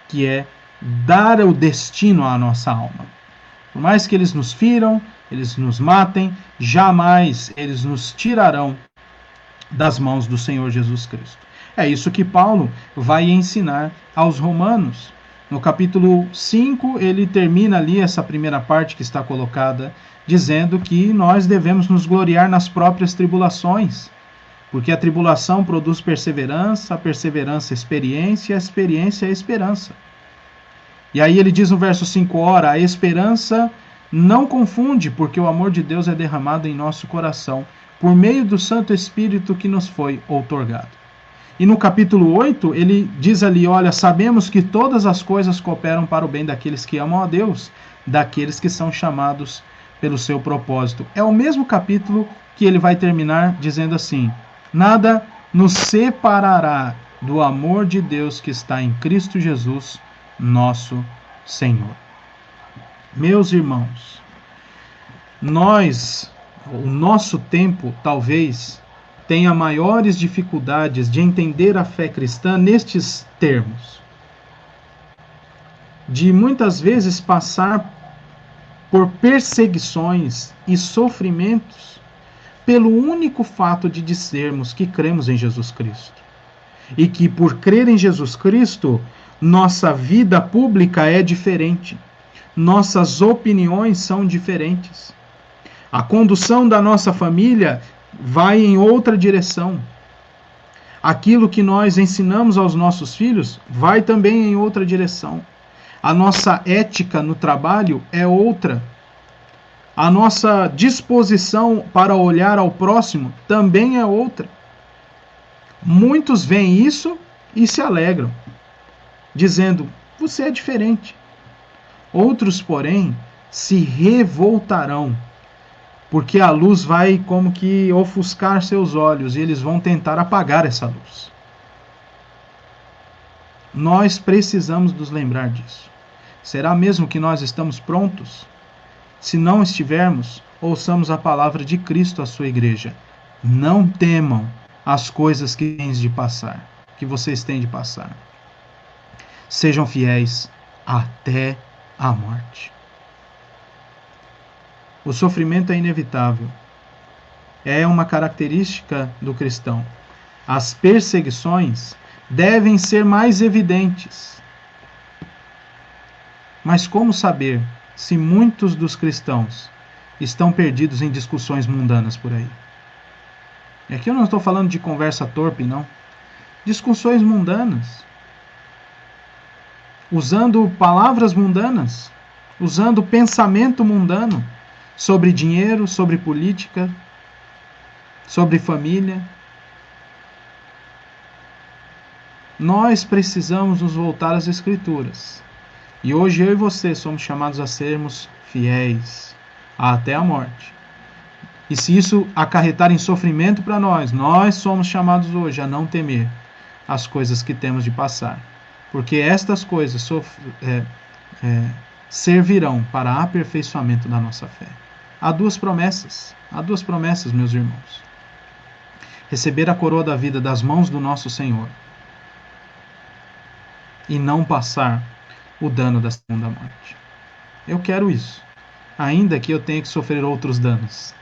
que é dar o destino à nossa alma. Por mais que eles nos firam, eles nos matem, jamais eles nos tirarão das mãos do Senhor Jesus Cristo. É isso que Paulo vai ensinar aos romanos. No capítulo 5, ele termina ali essa primeira parte que está colocada, dizendo que nós devemos nos gloriar nas próprias tribulações, porque a tribulação produz perseverança, a perseverança experiência, a experiência esperança. E aí ele diz no verso 5, ora, a esperança não confunde, porque o amor de Deus é derramado em nosso coração, por meio do Santo Espírito que nos foi outorgado. E no capítulo 8, ele diz ali, olha, sabemos que todas as coisas cooperam para o bem daqueles que amam a Deus, daqueles que são chamados pelo seu propósito. É o mesmo capítulo que ele vai terminar dizendo assim: nada nos separará do amor de Deus que está em Cristo Jesus, nosso Senhor. Meus irmãos, o nosso tempo talvez tenha maiores dificuldades de entender a fé cristã nestes termos, de muitas vezes passar por perseguições e sofrimentos pelo único fato de dizermos que cremos em Jesus Cristo. E que por crer em Jesus Cristo, nossa vida pública é diferente. Nossas opiniões são diferentes. A condução da nossa família vai em outra direção. Aquilo que nós ensinamos aos nossos filhos vai também em outra direção. A nossa ética no trabalho é outra. A nossa disposição para olhar ao próximo também é outra. Muitos veem isso e se alegram, dizendo, você é diferente. Outros, porém, se revoltarão, porque a luz vai como que ofuscar seus olhos e eles vão tentar apagar essa luz. Nós precisamos nos lembrar disso. Será mesmo que nós estamos prontos? Se não estivermos, ouçamos a palavra de Cristo à sua igreja. Não temam as coisas que vocês têm de passar. Sejam fiéis até a morte. O sofrimento é inevitável. É uma característica do cristão. As perseguições devem ser mais evidentes. Mas como saber se muitos dos cristãos estão perdidos em discussões mundanas por aí? E aqui eu não estou falando de conversa torpe, não. discussões mundanas, usando palavras mundanas, usando pensamento mundano sobre dinheiro, sobre política, sobre família. Nós precisamos nos voltar às Escrituras. E hoje eu e você somos chamados a sermos fiéis até a morte. E se isso acarretar em sofrimento para nós, nós somos chamados hoje a não temer as coisas que temos de passar. Porque estas coisas servirão para aperfeiçoamento da nossa fé. Há duas promessas, meus irmãos. Receber a coroa da vida das mãos do nosso Senhor e não passar o dano da segunda morte. Eu quero isso, ainda que eu tenha que sofrer outros danos.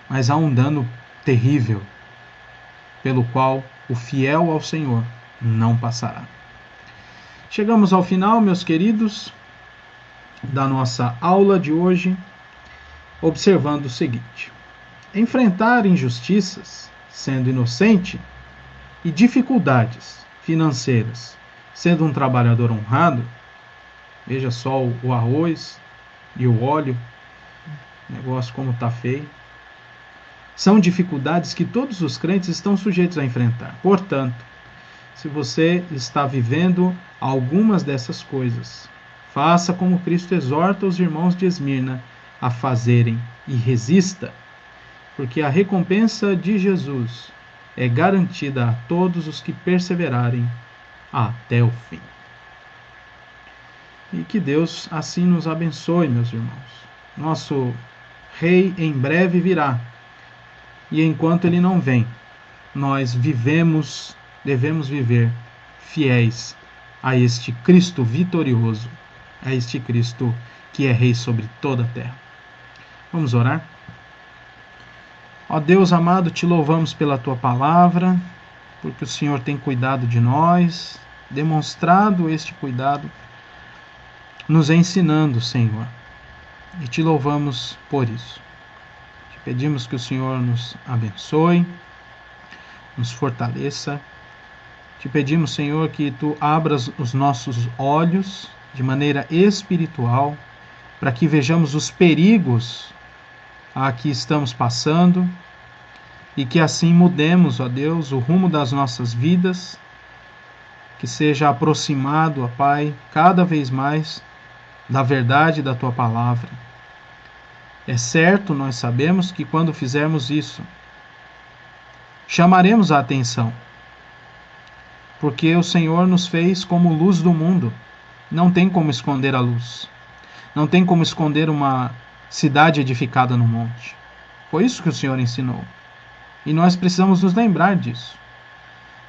Mas há um dano terrível, pelo qual o fiel ao Senhor não passará. Chegamos ao final, meus queridos, da nossa aula de hoje, observando o seguinte: enfrentar injustiças, sendo inocente, e dificuldades financeiras, sendo um trabalhador honrado, veja só o arroz e o óleo, negócio como está feio, são dificuldades que todos os crentes estão sujeitos a enfrentar. Portanto, se você está vivendo algumas dessas coisas, faça como Cristo exorta os irmãos de Esmirna a fazerem e resista, porque a recompensa de Jesus é garantida a todos os que perseverarem até o fim. E que Deus assim nos abençoe, meus irmãos. Nosso Rei em breve virá, e enquanto Ele não vem, nós devemos viver fiéis a este Cristo vitorioso, a este Cristo que é Rei sobre toda a terra. Vamos orar? Ó Deus amado, te louvamos pela tua palavra, porque o Senhor tem cuidado de nós, demonstrado este cuidado, nos ensinando, Senhor, e te louvamos por isso. Te pedimos que o Senhor nos abençoe, nos fortaleça. Te pedimos, Senhor, que tu abras os nossos olhos de maneira espiritual, para que vejamos os perigos a que estamos passando e que assim mudemos, ó Deus, o rumo das nossas vidas, que seja aproximado, ó Pai, cada vez mais da verdade da tua palavra. É certo, nós sabemos que quando fizermos isso, chamaremos a atenção, porque o Senhor nos fez como luz do mundo. Não tem como esconder a luz. Não tem como esconder uma cidade edificada no monte. Foi isso que o Senhor ensinou. E nós precisamos nos lembrar disso.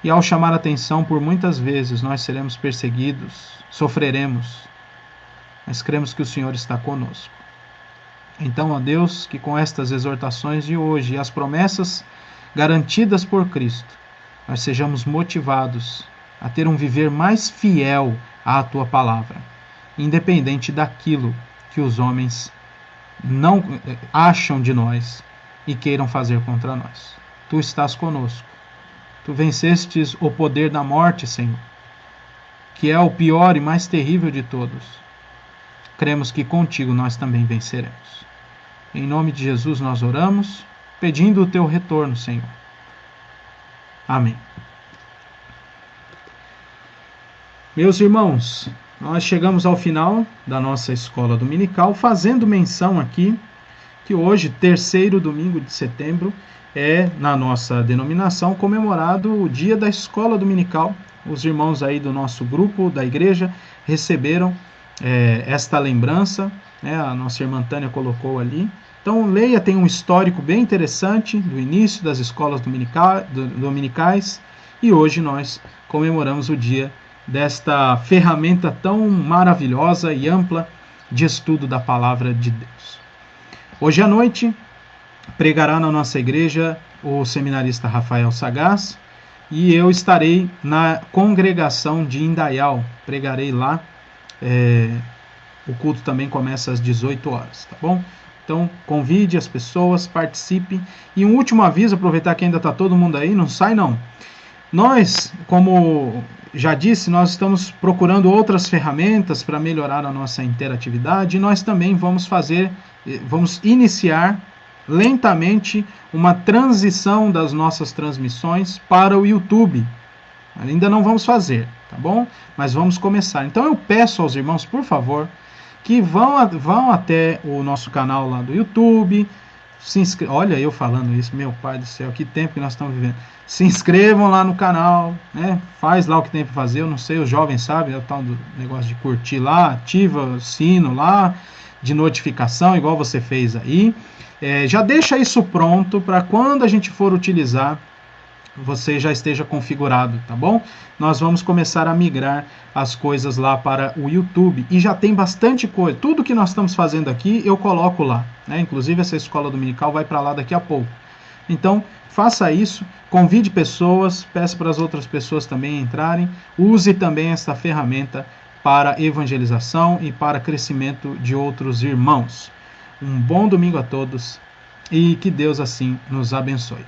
E ao chamar a atenção, por muitas vezes nós seremos perseguidos, sofreremos, mas cremos que o Senhor está conosco. Então, ó Deus, que com estas exortações de hoje e as promessas garantidas por Cristo, nós sejamos motivados a ter um viver mais fiel à tua palavra, independente daquilo que os homens não acham de nós e queiram fazer contra nós. Tu estás conosco. Tu vencestes o poder da morte, Senhor, que é o pior e mais terrível de todos. Cremos que contigo nós também venceremos. Em nome de Jesus nós oramos, pedindo o teu retorno, Senhor. Amém. Meus irmãos, nós chegamos ao final da nossa escola dominical, fazendo menção aqui que hoje, terceiro domingo de setembro, é, na nossa denominação, comemorado o dia da escola dominical. Os irmãos aí do nosso grupo, da igreja, receberam esta lembrança, né? A nossa irmã Tânia colocou ali. Então, leia, tem um histórico bem interessante do início das escolas dominicais, e hoje nós comemoramos o dia desta ferramenta tão maravilhosa e ampla de estudo da palavra de Deus. Hoje à noite pregará na nossa igreja o seminarista Rafael Sagaz, e eu estarei na congregação de Indaial, pregarei lá. O culto também começa às 18 horas, tá bom? Então, convide as pessoas, participe. E um último aviso, aproveitar que ainda está todo mundo aí, não sai não. Nós, como já disse, nós estamos procurando outras ferramentas para melhorar a nossa interatividade, e nós também vamos iniciar lentamente uma transição das nossas transmissões para o YouTube. Ainda não vamos fazer, tá bom? Mas vamos começar. Então eu peço aos irmãos, por favor, que vão até o nosso canal lá do YouTube, olha eu falando isso, meu pai do céu, que tempo que nós estamos vivendo. Se inscrevam lá no canal, né? Faz lá o que tem para fazer, eu não sei, os jovens sabem, é o tal do negócio de curtir lá, ativa o sino lá, de notificação, igual você fez aí. Já deixa isso pronto para quando a gente for utilizar, você já esteja configurado, tá bom? Nós vamos começar a migrar as coisas lá para o YouTube, e já tem bastante coisa, tudo que nós estamos fazendo aqui eu coloco lá, né? Inclusive essa escola dominical vai para lá daqui a pouco. Então faça isso, convide pessoas, peça para as outras pessoas também entrarem, use também essa ferramenta para evangelização e para crescimento de outros irmãos. Um bom domingo a todos e que Deus assim nos abençoe.